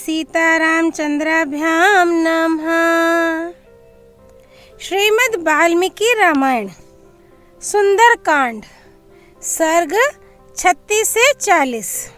सीतारामचंद्राभ्यां नमः। श्रीमद् वाल्मीकि रामायण सुंदरकांड सर्ग 36 से 40।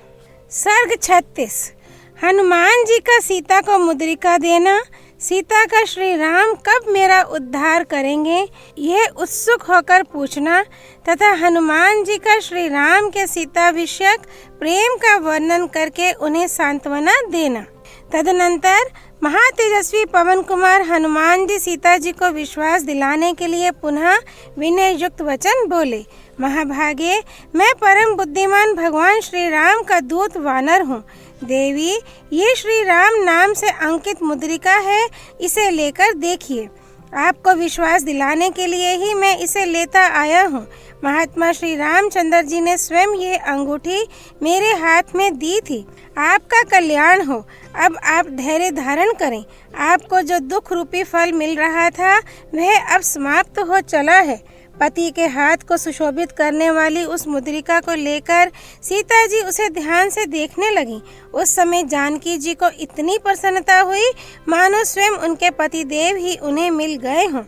सर्ग 36। हनुमान जी का सीता को मुद्रिका देना। सीता का श्री राम कब मेरा उद्धार करेंगे, यह उत्सुक होकर पूछना तथा हनुमान जी का श्री राम के सीताभिषेक प्रेम का वर्णन करके उन्हें सांत्वना देना। तदनंतर महातेजस्वी पवन कुमार हनुमान जी सीता जी को विश्वास दिलाने के लिए पुनः विनय युक्त वचन बोले। महाभागे, मैं परम बुद्धिमान भगवान श्री राम का दूत वानर हूँ। देवी, ये श्री राम नाम से अंकित मुद्रिका है, इसे लेकर देखिए। आपको विश्वास दिलाने के लिए ही मैं इसे लेता आया हूँ। महात्मा श्री रामचंद्र जी ने स्वयं ये अंगूठी मेरे हाथ में दी थी। आपका कल्याण हो। अब आप धैर्य धारण करें। आपको जो दुख रूपी फल मिल रहा था वह अब समाप्त हो चला है। पति के हाथ को सुशोभित करने वाली उस मुद्रिका को लेकर सीता जी उसे ध्यान से देखने लगी। उस समय जानकी जी को इतनी प्रसन्नता हुई मानो स्वयं उनके पति देव ही उन्हें मिल गए हों।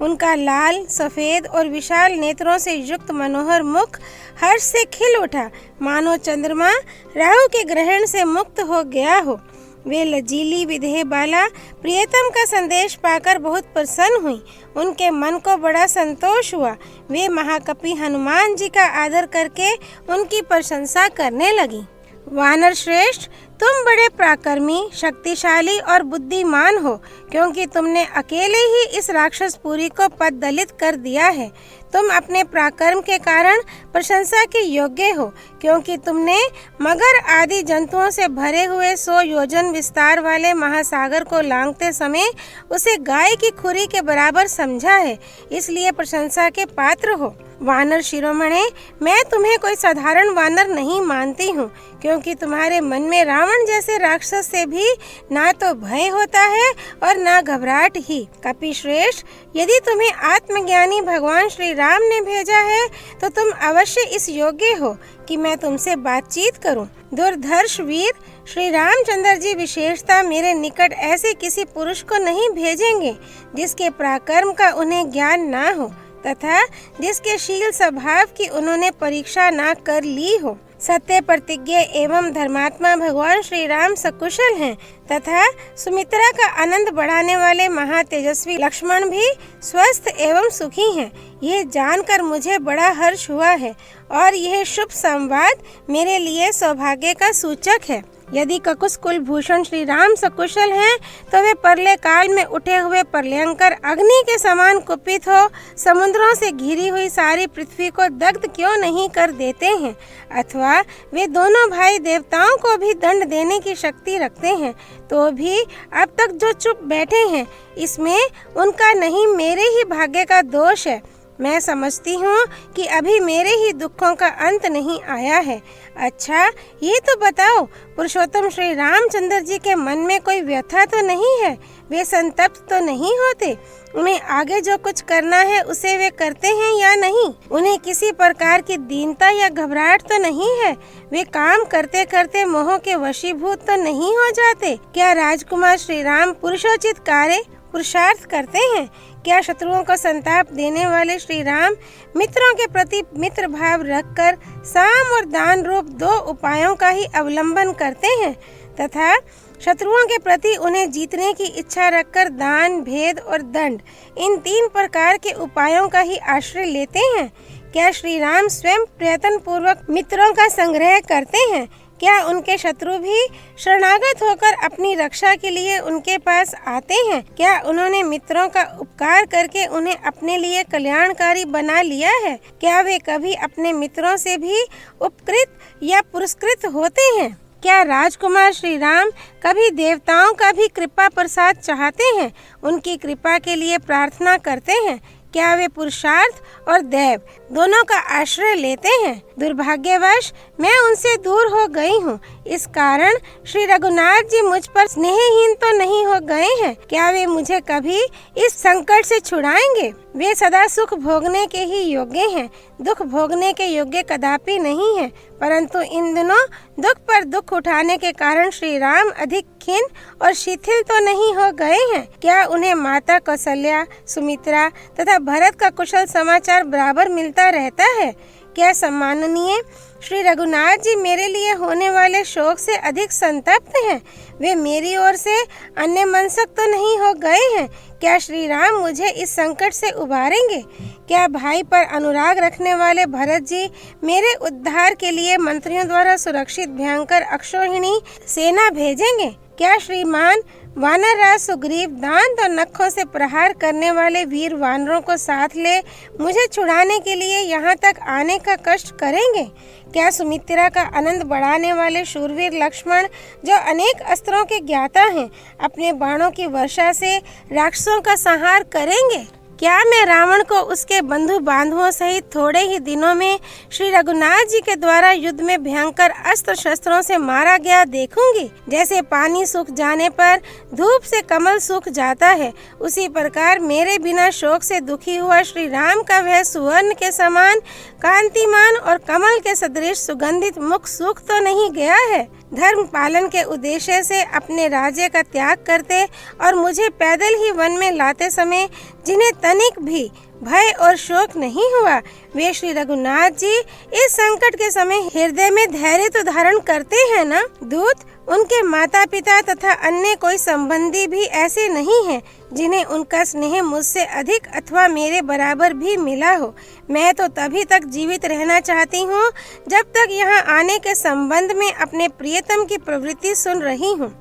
उनका लाल, सफेद और विशाल नेत्रों से युक्त मनोहर मुख हर्ष से खिल उठा, मानो चंद्रमा राहु के ग्रहण से मुक्त हो गया हो। वे लजीली विधेय बाला प्रियतम का संदेश पाकर बहुत प्रसन्न हुई। उनके मन को बड़ा संतोष हुआ। वे महाकपि हनुमान जी का आदर करके उनकी प्रशंसा करने लगी। वानर श्रेष्ठ, तुम बड़े पराक्रमी, शक्तिशाली और बुद्धिमान हो, क्योंकि तुमने अकेले ही इस राक्षसपुरी को पददलित कर दिया है। तुम अपने पराक्रम के कारण प्रशंसा के योग्य हो, क्योंकि तुमने मगर आदि जंतुओं से भरे हुए 100 योजन विस्तार वाले महासागर को लांघते समय उसे गाय की खुरी के बराबर समझा है, इसलिए प्रशंसा के पात्र हो। वानर शिरोमणे, मैं तुम्हें कोई साधारण वानर नहीं मानती हूँ, क्योंकि तुम्हारे मन में रावण जैसे राक्षस से भी ना तो भय होता है और ना घबराहट ही। कपि श्रेष्ठ, यदि तुम्हें आत्मज्ञानी भगवान श्री राम ने भेजा है तो तुम अवश्य इस योग्य हो कि मैं तुमसे बातचीत करूं। दुर्धर्ष वीर, श्री रामचंद्र जी विशेषता मेरे निकट ऐसे किसी पुरुष को नहीं भेजेंगे जिसके पराक्रम का उन्हें ज्ञान ना हो तथा जिसके शील स्वभाव की उन्होंने परीक्षा ना कर ली हो। सत्य प्रतिज्ञ एवं धर्मात्मा भगवान श्री राम सकुशल हैं तथा सुमित्रा का आनंद बढ़ाने वाले महातेजस्वी लक्ष्मण भी स्वस्थ एवं सुखी हैं। ये जानकर मुझे बड़ा हर्ष हुआ है और यह शुभ संवाद मेरे लिए सौभाग्य का सूचक है। यदि ककुस कुलभूषण श्री राम सकुशल हैं तो वे प्रलय काल में उठे हुए प्रलयंकर अग्नि के समान कुपित हो समुद्रों से घिरी हुई सारी पृथ्वी को दग्ध क्यों नहीं कर देते हैं, अथवा वे दोनों भाई देवताओं को भी दंड देने की शक्ति रखते हैं, तो भी अब तक जो चुप बैठे हैं इसमें उनका नहीं मेरे ही भाग्य का दोष है। मैं समझती हूँ कि अभी मेरे ही दुखों का अंत नहीं आया है। अच्छा, ये तो बताओ, पुरुषोत्तम श्री रामचंद्र जी के मन में कोई व्यथा तो नहीं है? वे संतप्त तो नहीं होते? उन्हें आगे जो कुछ करना है उसे वे करते हैं या नहीं? उन्हें किसी प्रकार की दीनता या घबराहट तो नहीं है? वे काम करते करते मोह के वशीभूत तो नहीं हो जाते? क्या राजकुमार श्री राम पुरुषोचित कार्य पुरुषार्थ करते हैं? क्या शत्रुओं को संताप देने वाले श्री राम मित्रों के प्रति मित्र भाव रखकर साम और दान रूप 2 उपायों का ही अवलंबन करते हैं तथा शत्रुओं के प्रति उन्हें जीतने की इच्छा रखकर दान, भेद और दंड, इन 3 प्रकार के उपायों का ही आश्रय लेते हैं? क्या श्री राम स्वयं प्रयत्न पूर्वक मित्रों का संग्रह करते हैं? क्या उनके शत्रु भी शरणागत होकर अपनी रक्षा के लिए उनके पास आते हैं? क्या उन्होंने मित्रों का उपकार करके उन्हें अपने लिए कल्याणकारी बना लिया है? क्या वे कभी अपने मित्रों से भी उपकृत या पुरस्कृत होते हैं? क्या राजकुमार श्री राम कभी देवताओं का भी कृपा प्रसाद चाहते हैं, उनकी कृपा के लिए प्रार्थना करते हैं? क्या वे पुरुषार्थ और दैव दोनों का आश्रय लेते हैं? दुर्भाग्यवश मैं उनसे दूर हो गई हूँ, इस कारण श्री रघुनाथ जी मुझ पर स्नेहहीन तो नहीं हो गए हैं? क्या वे मुझे कभी इस संकट से छुड़ाएंगे? वे सदा सुख भोगने के ही योग्य हैं, दुख भोगने के योग्य कदापि नहीं हैं। परंतु इन दिनों दुख पर दुख उठाने के कारण श्री राम अधिक खिन्न और शिथिल तो नहीं हो गए हैं? क्या उन्हें माता कौशल्या, सुमित्रा तथा भरत का कुशल समाचार बराबर मिलता रहता है? क्या सम्माननीय श्री रघुनाथ जी मेरे लिए होने वाले शोक से अधिक संतप्त हैं? वे मेरी ओर से अन्य मनसक तो नहीं हो गए हैं? क्या श्री राम मुझे इस संकट से उबारेंगे? क्या भाई पर अनुराग रखने वाले भरत जी मेरे उद्धार के लिए मंत्रियों द्वारा सुरक्षित भयंकर अक्षौहिणी सेना भेजेंगे? क्या श्रीमान वानरराज सुग्रीव दांत और नखों से प्रहार करने वाले वीर वानरों को साथ ले मुझे छुड़ाने के लिए यहाँ तक आने का कष्ट करेंगे? क्या सुमित्रा का आनंद बढ़ाने वाले शूरवीर लक्ष्मण, जो अनेक अस्त्रों के ज्ञाता हैं, अपने बाणों की वर्षा से राक्षसों का संहार करेंगे? क्या मैं रावण को उसके बंधु बांधवों सहित थोड़े ही दिनों में श्री रघुनाथ जी के द्वारा युद्ध में भयंकर अस्त्र शस्त्रों से मारा गया देखूंगी? जैसे पानी सूख जाने पर धूप से कमल सूख जाता है, उसी प्रकार मेरे बिना शोक से दुखी हुआ श्री राम का वह सुवर्ण के समान कांतिमान और कमल के सदृश सुगंधित मुख सूख तो नहीं गया है? धर्म पालन के उद्देश्य से अपने राज्य का त्याग करते और मुझे पैदल ही वन में लाते समय जिन्हें तनिक भी भय और शोक नहीं हुआ, वे श्री रघुनाथ जी इस संकट के समय हृदय में धैर्य तो धारण करते हैं ना? दूत, उनके माता पिता तथा अन्य कोई संबंधी भी ऐसे नहीं हैं जिन्हें उनका स्नेह मुझसे अधिक अथवा मेरे बराबर भी मिला हो। मैं तो तभी तक जीवित रहना चाहती हूँ जब तक यहाँ आने के संबंध में अपने प्रियतम की प्रवृत्ति सुन रही हूँ।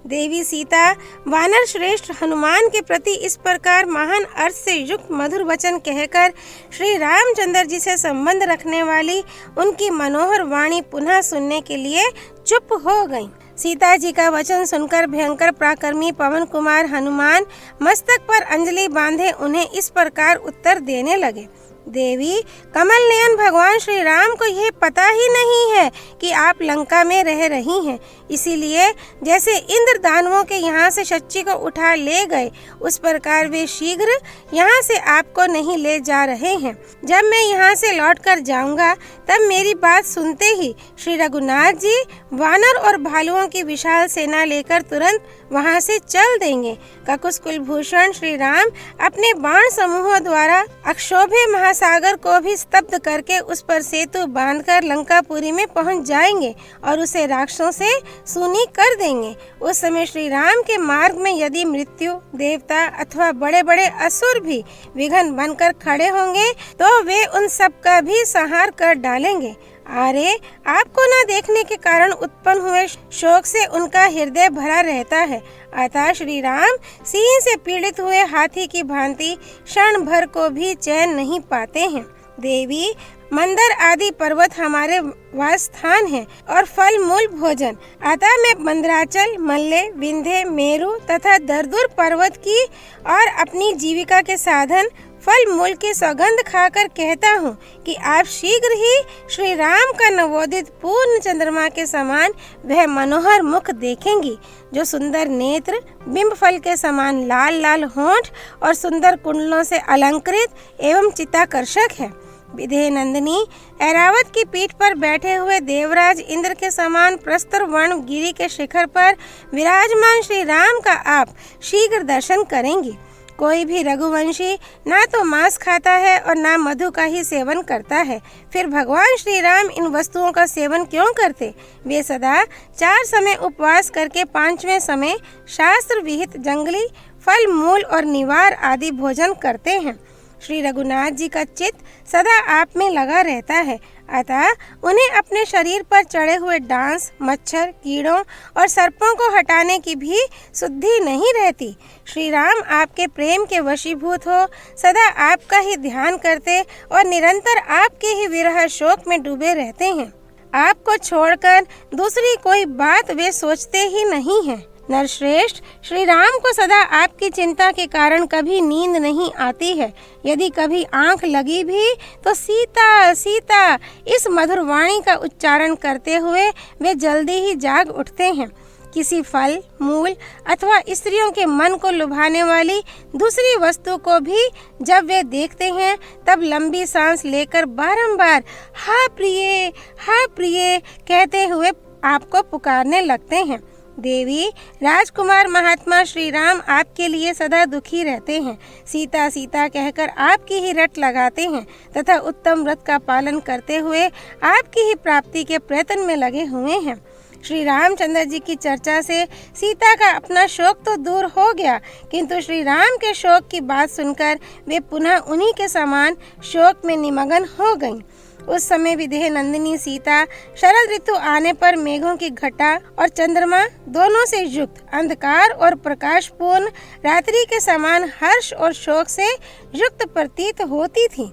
देवी सीता वानर श्रेष्ठ हनुमान के प्रति इस प्रकार महान अर्थ से युक्त मधुर वचन कहकर श्री रामचंद्र जी से संबंध रखने वाली उनकी मनोहर वाणी पुनः सुनने के लिए चुप हो गईं। सीता जी का वचन सुनकर भयंकर पराक्रमी पवन कुमार हनुमान मस्तक पर अंजलि बांधे उन्हें इस प्रकार उत्तर देने लगे। देवी, कमल नयन भगवान श्री राम को यह पता ही नहीं है कि आप लंका में रह रही हैं। इसीलिए जैसे इंद्र दानवों के यहाँ से शची को उठा ले गए, उस प्रकार वे शीघ्र यहाँ से आपको नहीं ले जा रहे हैं। जब मैं यहाँ से लौट कर जाऊँगा तब मेरी बात सुनते ही श्री रघुनाथ जी वानर और भालुओं की विशाल सेना लेकर तुरंत वहाँ से चल देंगे। ककुस कुलभूषण श्री राम अपने बाण समूहों द्वारा अक्षोभ्य महासागर को भी स्तब्ध करके उस पर सेतु बांधकर लंकापुरी में पहुँच जाएंगे और उसे राक्षसों से सूनी कर देंगे। उस समय श्री राम के मार्ग में यदि मृत्यु, देवता अथवा बड़े बड़े असुर भी विघ्न बनकर खड़े होंगे तो वे उन सब का भी संहार कर डालेंगे। अरे, आपको न देखने के कारण उत्पन्न हुए शोक से उनका हृदय भरा रहता है। अतः श्री राम सिंह से पीड़ित हुए हाथी की भांति क्षण भर को भी चैन नहीं पाते हैं। देवी, मंदर आदि पर्वत हमारे वास स्थान है और फल मूल भोजन। अतः मैं मंदराचल, मल्ले, विंध्य, मेरु तथा दरदुर पर्वत की और अपनी जीविका के साधन फल मूल की सौगंध खाकर कहता हूँ कि आप शीघ्र ही श्री राम का नवोदित पूर्ण चंद्रमा के समान वह मनोहर मुख देखेंगी, जो सुंदर नेत्र, बिंब फल के समान लाल लाल होंठ और सुंदर कुंडलों से अलंकृत एवं चित्ताकर्षक है। विदेह नंदिनी, ऐरावत की पीठ पर बैठे हुए देवराज इंद्र के समान प्रस्तर वर्ण गिरी के शिखर पर विराजमान श्री राम का आप शीघ्र दर्शन करेंगी। कोई भी रघुवंशी ना तो मांस खाता है और ना मधु का ही सेवन करता है, फिर भगवान श्री राम इन वस्तुओं का सेवन क्यों करते? वे सदा 4 समय उपवास करके 5वें समय शास्त्र विहित जंगली फल मूल और निवार आदि भोजन करते हैं। श्री रघुनाथ जी का चित्त सदा आप में लगा रहता है, अतः उन्हें अपने शरीर पर चढ़े हुए डांस, मच्छर, कीड़ों और सर्पों को हटाने की भी सुद्धि नहीं रहती। श्री राम आपके प्रेम के वशीभूत हो सदा आपका ही ध्यान करते और निरंतर आपके ही विरह शोक में डूबे रहते हैं। आपको छोड़कर दूसरी कोई बात वे सोचते ही नहीं हैं। नरश्रेष्ठ, श्री राम को सदा आपकी चिंता के कारण कभी नींद नहीं आती है। यदि कभी आंख लगी भी तो सीता सीता इस मधुर वाणी का उच्चारण करते हुए वे जल्दी ही जाग उठते हैं। किसी फल, मूल अथवा स्त्रियों के मन को लुभाने वाली दूसरी वस्तु को भी जब वे देखते हैं तब लंबी सांस लेकर बारंबार हा प्रिय कहते हुए आपको पुकारने लगते हैं। देवी, राजकुमार महात्मा श्री राम आपके लिए सदा दुखी रहते हैं। सीता सीता कहकर आपकी ही रट लगाते हैं तथा उत्तम व्रत का पालन करते हुए आपकी ही प्राप्ति के प्रयत्न में लगे हुए हैं। श्री रामचंद्र जी की चर्चा से सीता का अपना शोक तो दूर हो गया, किंतु श्री राम के शोक की बात सुनकर वे पुनः उन्हीं के समान शोक में निमग्न हो गईं। उस समय विदेह नंदिनी सीता शरद ऋतु आने पर मेघों की घटा और चंद्रमा दोनों से युक्त अंधकार और प्रकाशपूर्ण रात्रि के समान हर्ष और शोक से युक्त प्रतीत होती थी।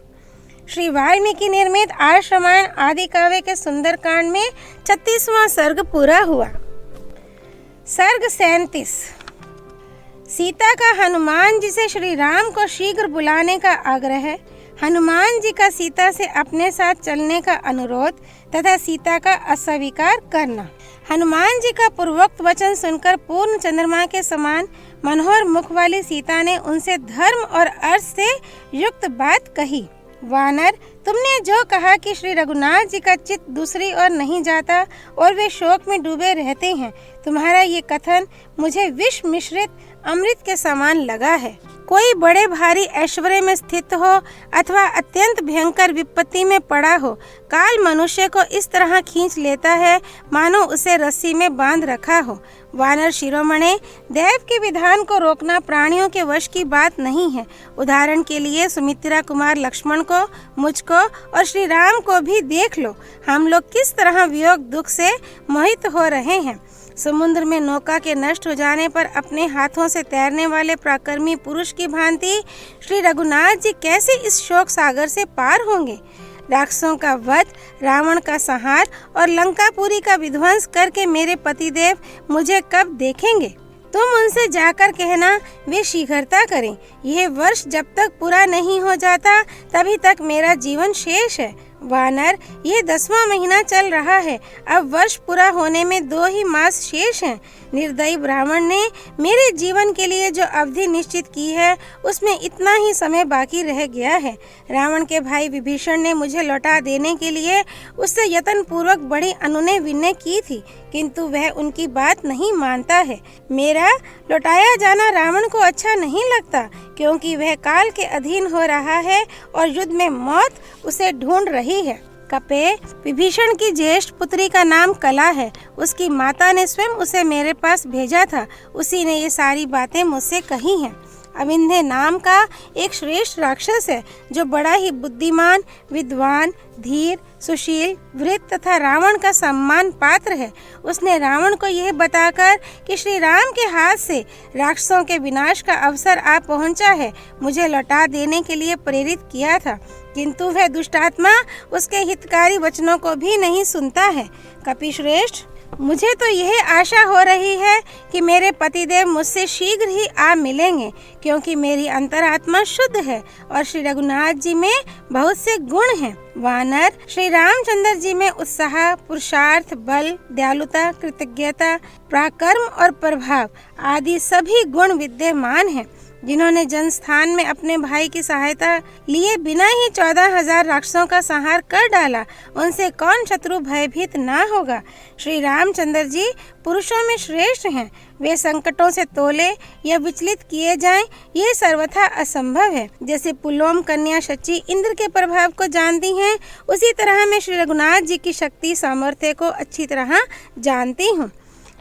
श्री वाल्मीकि निर्मित आर्ष रामायण आदि काव्य के सुंदरकांड में 36वां सर्ग पूरा हुआ। सर्ग 37। सीता का हनुमान जी से श्री राम को शीघ्र बुलाने का आग्रह है, हनुमान जी का सीता से अपने साथ चलने का अनुरोध तथा सीता का अस्वीकार करना। हनुमान जी का पूर्वोक्त वचन सुनकर पूर्ण चंद्रमा के समान मनोहर मुख वाली सीता ने उनसे धर्म और अर्थ से युक्त बात कही। वानर, तुमने जो कहा कि श्री रघुनाथ जी का चित्त दूसरी ओर नहीं जाता और वे शोक में डूबे रहते हैं, तुम्हारा ये कथन मुझे विष मिश्रित अमृत के समान लगा है। कोई बड़े भारी ऐश्वर्य में स्थित हो अथवा अत्यंत भयंकर विपत्ति में पड़ा हो, काल मनुष्य को इस तरह खींच लेता है मानो उसे रस्सी में बांध रखा हो। वानर शिरोमणे, देव के विधान को रोकना प्राणियों के वश की बात नहीं है। उदाहरण के लिए सुमित्रा कुमार लक्ष्मण को, मुझको और श्री राम को भी देख लो। हम लोग किस तरह वियोग दुख से मोहित हो रहे हैं। समुद्र में नौका के नष्ट हो जाने पर अपने हाथों से तैरने वाले पराक्रमी पुरुष की भांति श्री रघुनाथ जी कैसे इस शोक सागर से पार होंगे। राक्षसों का वध, रावण का संहार और लंकापुरी का विध्वंस करके मेरे पतिदेव मुझे कब देखेंगे। तुम उनसे जाकर कहना वे शीघ्रता करें। यह वर्ष जब तक पूरा नहीं हो जाता तभी तक मेरा जीवन शेष है। वानर, ये 10वां महीना चल रहा है, अब वर्ष पूरा होने में 2 ही मास शेष हैं। निर्दयी ब्राह्मण ने मेरे जीवन के लिए जो अवधि निश्चित की है उसमें इतना ही समय बाकी रह गया है। रावण के भाई विभीषण ने मुझे लौटा देने के लिए उससे यत्न पूर्वक बड़ी अनुनय विनय की थी, किंतु वह उनकी बात नहीं मानता है। मेरा लौटाया जाना रावण को अच्छा नहीं लगता, क्योंकि वह काल के अधीन हो रहा है और युद्ध में मौत उसे ढूंढ रही है। कपे, विभीषण की ज्येष्ठ पुत्री का नाम कला है। उसकी माता ने स्वयं उसे मेरे पास भेजा था। उसी ने ये सारी बातें मुझसे कही हैं। अविंध्य नाम का एक श्रेष्ठ राक्षस है जो बड़ा ही बुद्धिमान, विद्वान, धीर, सुशील, वृत्त तथा रावण का सम्मान पात्र है। उसने रावण को यह बताकर कि श्री राम के हाथ से राक्षसों के विनाश का अवसर आ पहुंचा है, मुझे लौटा देने के लिए प्रेरित किया था, किंतु वह दुष्टात्मा उसके हितकारी वचनों को भी नहीं सुनता है। कपिश्रेष्ठ, मुझे तो यह आशा हो रही है कि मेरे पतिदेव मुझसे शीघ्र ही आ मिलेंगे, क्योंकि मेरी अंतरात्मा शुद्ध है और श्री रघुनाथ जी में बहुत से गुण हैं। वानर, श्री रामचंद्र जी में उत्साह, पुरुषार्थ, बल, दयालुता, कृतज्ञता, पराक्रम और प्रभाव आदि सभी गुण विद्यमान हैं। जिन्होंने जनस्थान में अपने भाई की सहायता लिए बिना ही 14,000 राक्षसों का संहार कर डाला, उनसे कौन शत्रु भयभीत ना होगा। श्री रामचंद्र जी पुरुषों में श्रेष्ठ हैं। वे संकटों से तोले या विचलित किए जाएं, ये सर्वथा असंभव है। जैसे पुलोम कन्या शची इंद्र के प्रभाव को जानती हैं, उसी तरह मैं श्री रघुनाथ जी की शक्ति सामर्थ्य को अच्छी तरह जानती हूँ।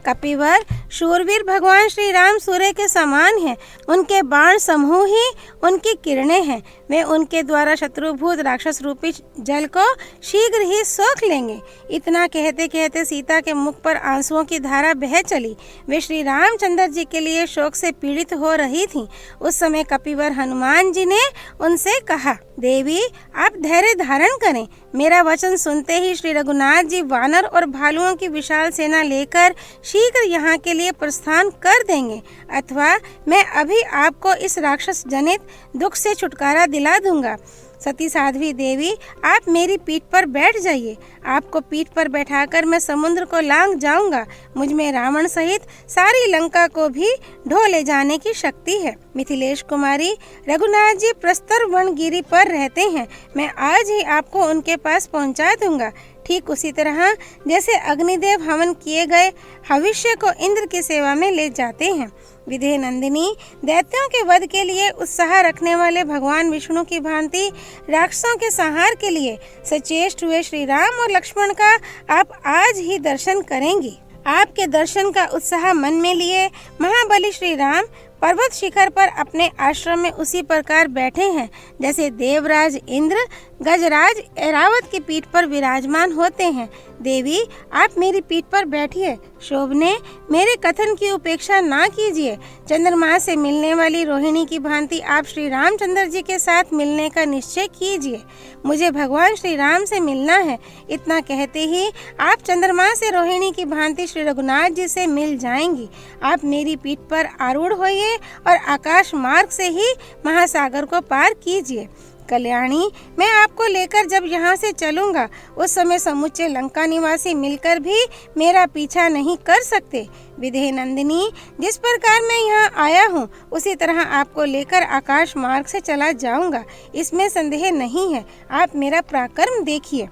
कपिवर, शूरवीर भगवान श्री राम सूर्य के समान हैं। उनके बाण समूह ही उनकी किरणें हैं। वे उनके द्वारा शत्रुभूत राक्षस रूपी जल को शीघ्र ही सोख लेंगे। इतना कहते कहते सीता के मुख पर आंसुओं की धारा बह चली। वे श्री रामचंद्र जी के लिए शोक से पीड़ित हो रही थीं। उस समय कपिवर हनुमान जी ने उनसे कहा, देवी आप धैर्य धारण करें, मेरा वचन सुनते ही श्री रघुनाथ जी वानर और भालुओं की विशाल सेना लेकर शीघ्र यहाँ के लिए प्रस्थान कर देंगे, अथवा मैं अभी आपको इस राक्षस जनित दुख से छुटकारा दिला दूंगा। सती साध्वी देवी, आप मेरी पीठ पर बैठ जाइए। आपको पीठ पर बैठाकर मैं समुद्र को लांघ जाऊंगा। मुझ में रावण सहित सारी लंका को भी ढो ले जाने की शक्ति है। मिथिलेश कुमारी, रघुनाथ जी प्रस्तर वनगिरी पर रहते हैं। मैं आज ही आपको उनके पास पहुंचा दूंगा। ठीक उसी तरह जैसे अग्निदेव हवन किए गए हविष्य को इंद्र की सेवा में ले जाते हैं। विदेह नंदिनी, दैत्यों के वध के लिए उत्साह रखने वाले भगवान विष्णु की भांति राक्षसों के संहार के लिए सचेष्ट हुए श्री राम और लक्ष्मण का आप आज ही दर्शन करेंगी। आपके दर्शन का उत्साह मन में लिए महाबली श्री राम पर्वत शिखर पर अपने आश्रम में उसी प्रकार बैठे हैं जैसे देवराज इंद्र गजराज ऐरावत की पीठ पर विराजमान होते हैं। देवी, आप मेरी पीठ पर बैठिए। शोभने, मेरे कथन की उपेक्षा ना कीजिए। चंद्रमा से मिलने वाली रोहिणी की भांति आप श्री रामचंद्र जी के साथ मिलने का निश्चय कीजिए। मुझे भगवान श्री राम से मिलना है। इतना कहते ही आप चंद्रमा से रोहिणी की भांति श्री रघुनाथ जी से मिल जाएंगी। आप मेरी पीठ पर आरूढ़ होइए और आकाश मार्ग से ही महासागर को पार कीजिए। कल्याणी, मैं आपको लेकर जब यहाँ से चलूँगा उस समय समुचे लंका निवासी मिलकर भी मेरा पीछा नहीं कर सकते। विदेह नंदिनी, जिस प्रकार मैं यहाँ आया हूँ उसी तरह आपको लेकर आकाश मार्ग से चला जाऊँगा, इसमें संदेह नहीं है। आप मेरा पराक्रम देखिए।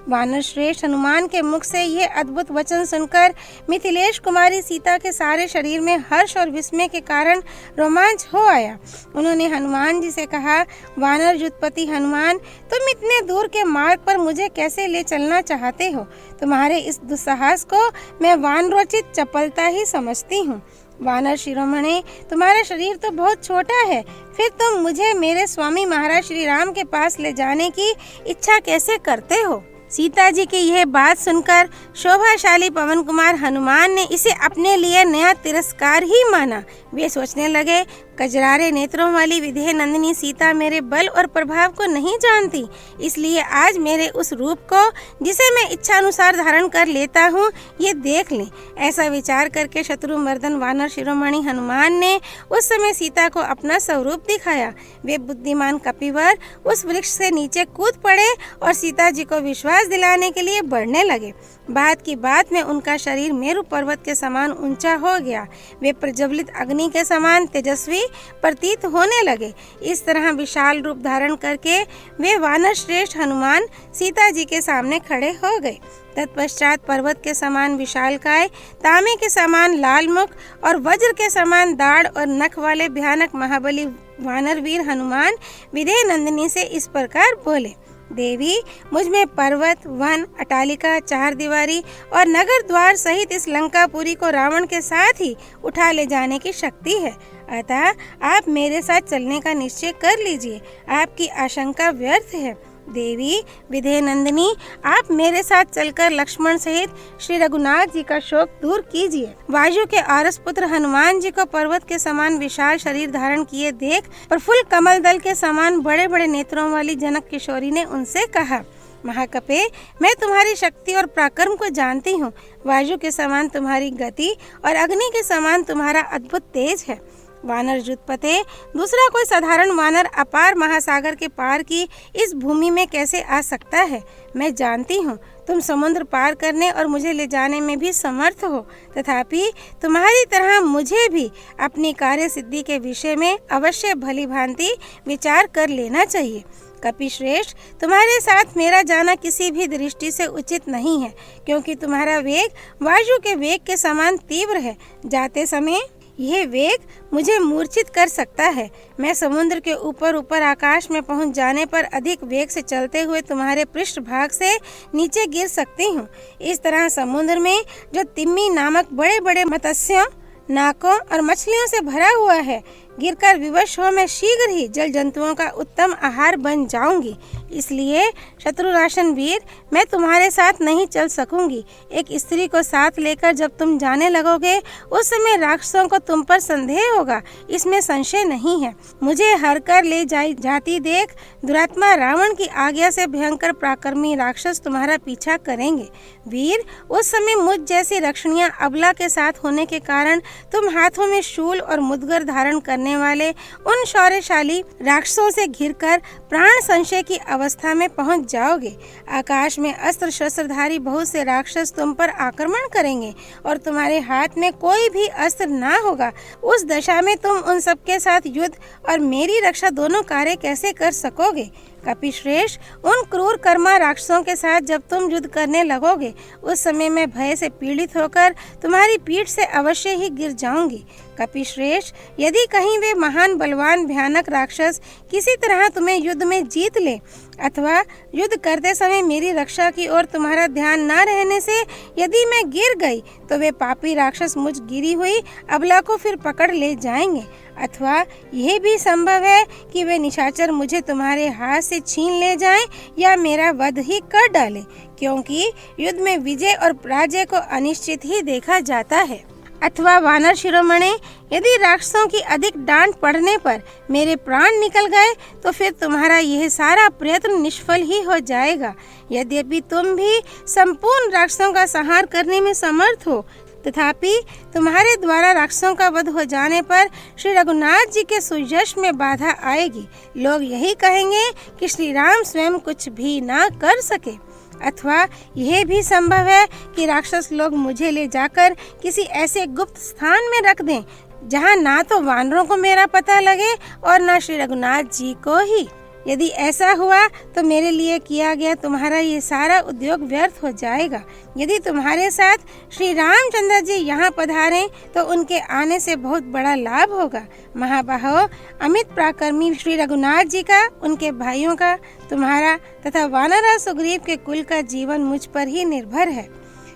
वानर श्रेष्ठ हनुमान के मुख से यह अद्भुत वचन सुनकर मिथिलेश कुमारी सीता के सारे शरीर में हर्ष और विस्मय के कारण रोमांच हो आया। उन्होंने हनुमान जी से कहा, वानर युद्धपति हनुमान, तुम इतने दूर के मार्ग पर मुझे कैसे ले चलना चाहते हो? तुम्हारे इस दुस्साहस को मैं वानरोचित चपलता ही समझती हूँ। वानर शिरोमणि, तुम्हारा शरीर तो बहुत छोटा है, फिर तुम मुझे मेरे स्वामी महाराज श्री राम के पास ले जाने की इच्छा कैसे करते हो? सीता जी की यह बात सुनकर शोभाशाली पवन कुमार हनुमान ने इसे अपने लिए नया तिरस्कार ही माना। वे सोचने लगे, कजरारे नेत्रों वाली विदेह नंदिनी सीता मेरे बल और प्रभाव को नहीं जानती, इसलिए आज मेरे उस रूप को जिसे मैं इच्छा अनुसार धारण कर लेता हूँ ये देख लें। ऐसा विचार करके शत्रुमर्दन वानर शिरोमणि हनुमान ने उस समय सीता को अपना स्वरूप दिखाया। वे बुद्धिमान कपिवर उस वृक्ष से नीचे कूद पड़े और सीता जी को विश्वास दिलाने के लिए बढ़ने लगे। बात की बात में उनका शरीर मेरु पर्वत के समान ऊंचा हो गया। वे प्रज्वलित अग्नि के समान तेजस्वी प्रतीत होने लगे। इस तरह विशाल रूप धारण करके वे वानर श्रेष्ठ हनुमान सीता जी के सामने खड़े हो गए। तत्पश्चात पर्वत के समान विशालकाय, तांबे के समान लाल मुख और वज्र के समान दाढ़ और नख वाले भयानक महाबली वानर वीर हनुमान विदेह नंदिनी से इस प्रकार बोले, देवी, मुझ में पर्वत, वन, अटालिका, चार दीवारी और नगर द्वार सहित इस लंकापुरी को रावण के साथ ही उठा ले जाने की शक्ति है। अतः आप मेरे साथ चलने का निश्चय कर लीजिए। आपकी आशंका व्यर्थ है। देवी, विदेह नंदिनी, आप मेरे साथ चलकर लक्ष्मण सहित श्री रघुनाथ जी का शोक दूर कीजिए। वायु के आरस पुत्र हनुमान जी को पर्वत के समान विशाल शरीर धारण किए देख प्रफुल्ल कमल दल के समान बड़े बड़े नेत्रों वाली जनक किशोरी ने उनसे कहा, महाकपे, मैं तुम्हारी शक्ति और पराक्रम को जानती हूँ। वायु के समान तुम्हारी गति और अग्नि के समान तुम्हारा अद्भुत तेज है। वानर युद्धपते, दूसरा कोई साधारण वानर अपार महासागर के पार की इस भूमि में कैसे आ सकता है? मैं जानती हूँ तुम समुद्र पार करने और मुझे ले जाने में भी समर्थ हो, तथापि तुम्हारी तरह मुझे भी अपनी कार्य सिद्धि के विषय में अवश्य भली भांति विचार कर लेना चाहिए। कपिश्रेष्ठ, तुम्हारे साथ मेरा जाना किसी भी दृष्टि से उचित नहीं है, क्योंकि तुम्हारा वेग वायु के वेग के समान तीव्र है। जाते समय यह वेग मुझे मूर्छित कर सकता है। मैं समुद्र के ऊपर ऊपर आकाश में पहुंच जाने पर अधिक वेग से चलते हुए तुम्हारे पृष्ठ भाग से नीचे गिर सकती हूँ। इस तरह समुद्र में जो तिम्मी नामक बड़े बड़े मत्स्यों, नाकों और मछलियों से भरा हुआ है, गिरकर विवश हो मैं शीघ्र ही जल जंतुओं का उत्तम आहार बन जाऊंगी। इसलिए शत्रुराशन वीर, मैं तुम्हारे साथ नहीं चल सकूंगी। एक स्त्री को साथ लेकर जब तुम जाने लगोगे उस समय राक्षसों को तुम पर संदेह होगा, इसमें संशय नहीं है। मुझे हर कर ले जाती देख दुरात्मा रावण की आज्ञा से भयंकर पराक्रमी राक्षस तुम्हारा पीछा करेंगे। वीर, उस समय मुझ जैसी रक्षणिया अबला के साथ होने के कारण तुम हाथों में शूल और मुदगर धारण करने वाले उन शौर्यशाली राक्षसों से घिरकर प्राण संशय की अवस्था में पहुंच जाओगे। आकाश में अस्त्र शस्त्रधारी बहुत से राक्षस तुम पर आक्रमण करेंगे और तुम्हारे हाथ में कोई भी अस्त्र ना होगा। उस दशा में तुम उन सबके साथ युद्ध और मेरी रक्षा दोनों कार्य कैसे कर सकोगे? कपिश्रेष्ठ, उन क्रूर कर्मा राक्षसों के साथ जब तुम युद्ध करने लगोगे उस समय मैं भय से पीड़ित होकर तुम्हारी पीठ से अवश्य ही गिर जाऊंगी। कपिश्रेष्ठ, यदि कहीं वे महान बलवान भयानक राक्षस किसी तरह तुम्हें युद्ध में जीत ले अथवा युद्ध करते समय मेरी रक्षा की ओर तुम्हारा ध्यान न रहने से यदि मैं गिर गई तो वे पापी राक्षस मुझ गिरी हुई अबला को फिर पकड़ ले जाएंगे। अथवा यह भी संभव है कि वे निशाचर मुझे तुम्हारे हाथ से छीन ले जाएं या मेरा वध ही कर डालें, क्योंकि युद्ध में विजय और पराजय को अनिश्चित ही देखा जाता है। अथवा वानर शिरोमणि, यदि राक्षसों की अधिक डांट पड़ने पर मेरे प्राण निकल गए तो फिर तुम्हारा यह सारा प्रयत्न निष्फल ही हो जाएगा। यद्यपि तुम भी संपूर्ण राक्षसों का संहार करने में समर्थ हो, तथापि तुम्हारे द्वारा राक्षसों का वध हो जाने पर श्री रघुनाथ जी के सुयश में बाधा आएगी। लोग यही कहेंगे कि श्री राम स्वयं कुछ भी ना कर सके। अथवा यह भी संभव है कि राक्षस लोग मुझे ले जाकर किसी ऐसे गुप्त स्थान में रख दें जहां ना तो वानरों को मेरा पता लगे और ना श्री रघुनाथ जी को ही। यदि ऐसा हुआ तो मेरे लिए किया गया तुम्हारा ये सारा उद्योग व्यर्थ हो जाएगा। यदि तुम्हारे साथ श्री रामचंद्र जी यहाँ पधारें तो उनके आने से बहुत बड़ा लाभ होगा। महाबाहो, अमित पराक्रमी श्री रघुनाथ जी का, उनके भाइयों का, तुम्हारा तथा वानरा सुग्रीव के कुल का जीवन मुझ पर ही निर्भर है।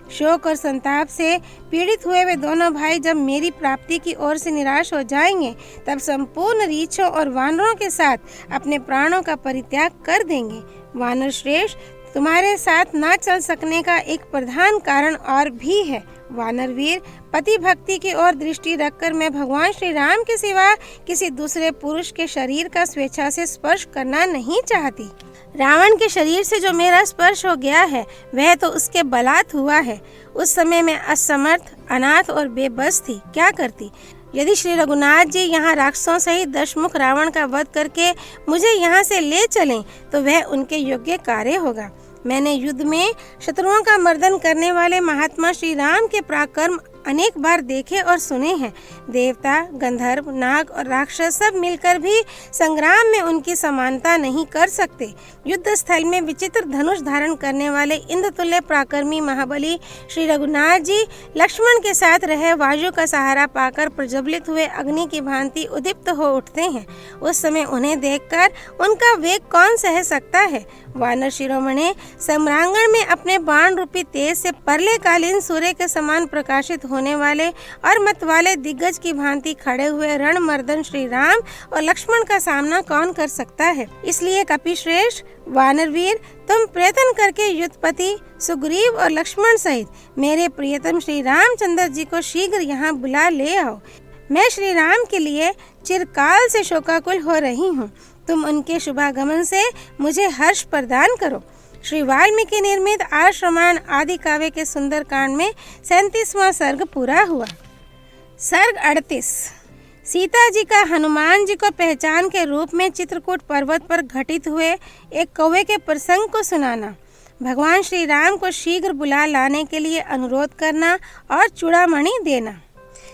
शोक और संताप से पीड़ित हुए वे दोनों भाई जब मेरी प्राप्ति की ओर से निराश हो जाएंगे तब संपूर्ण रीछों और वानरों के साथ अपने प्राणों का परित्याग कर देंगे। वानर श्रेष्ठ, तुम्हारे साथ ना चल सकने का एक प्रधान कारण और भी है। वानर वीर, पति भक्ति की ओर दृष्टि रखकर मैं भगवान श्री राम के सिवा किसी दूसरे पुरुष के शरीर का स्वेच्छा से स्पर्श करना नहीं चाहती। रावण के शरीर से जो मेरा स्पर्श हो गया है वह तो उसके बलात् हुआ है। उस समय मैं असमर्थ, अनाथ और बेबस थी, क्या करती? यदि श्री रघुनाथ जी यहाँ राक्षसों सहित दशमुख रावण का वध करके मुझे यहाँ से ले चलें तो वह उनके योग्य कार्य होगा। मैंने युद्ध में शत्रुओं का मर्दन करने वाले महात्मा श्री राम के पराक्रम अनेक बार देखे और सुने हैं। देवता, गंधर्व, नाग और राक्षस सब मिलकर भी संग्राम में उनकी समानता नहीं कर सकते। युद्ध स्थल में विचित्र धनुष धारण करने वाले इंद्रतुल्य पराक्रमी महाबली श्री रघुनाथ जी लक्ष्मण के साथ रहे वायु का सहारा पाकर प्रज्वलित हुए अग्नि की भांति उद्दीप्त हो उठते हैं। उस समय उन्हें देखकर उनका वेग कौन सह सकता है? वानर शिरोमणि, सम्रांगण में अपने बाण रूपी तेज से परले कालीन सूर्य के समान प्रकाशित होने वाले और मत वाले दिग्गज की भांति खड़े हुए रणमर्दन श्री राम और लक्ष्मण का सामना कौन कर सकता है? इसलिए कपिश्रेष्ठ, वानर वीर, तुम प्रयत्न करके युद्धपति सुग्रीव और लक्ष्मण सहित मेरे प्रियतम श्री रामचंद्र जी को शीघ्र यहाँ बुला ले आओ। मैं श्री राम के लिए चिरकाल से शोकाकुल हो रही हूँ। तुम उनके शुभागमन से मुझे हर्ष प्रदान करो। श्री वाल्मीकि निर्मित आश्रमण आदि काव्य के सुंदर कांड में 37वां सर्ग पूरा हुआ। सर्ग 38। सीता जी का हनुमान जी को पहचान के रूप में चित्रकूट पर्वत पर घटित हुए एक कौवे के प्रसंग को सुनाना, भगवान श्री राम को शीघ्र बुला लाने के लिए अनुरोध करना और चूड़ामणि देना।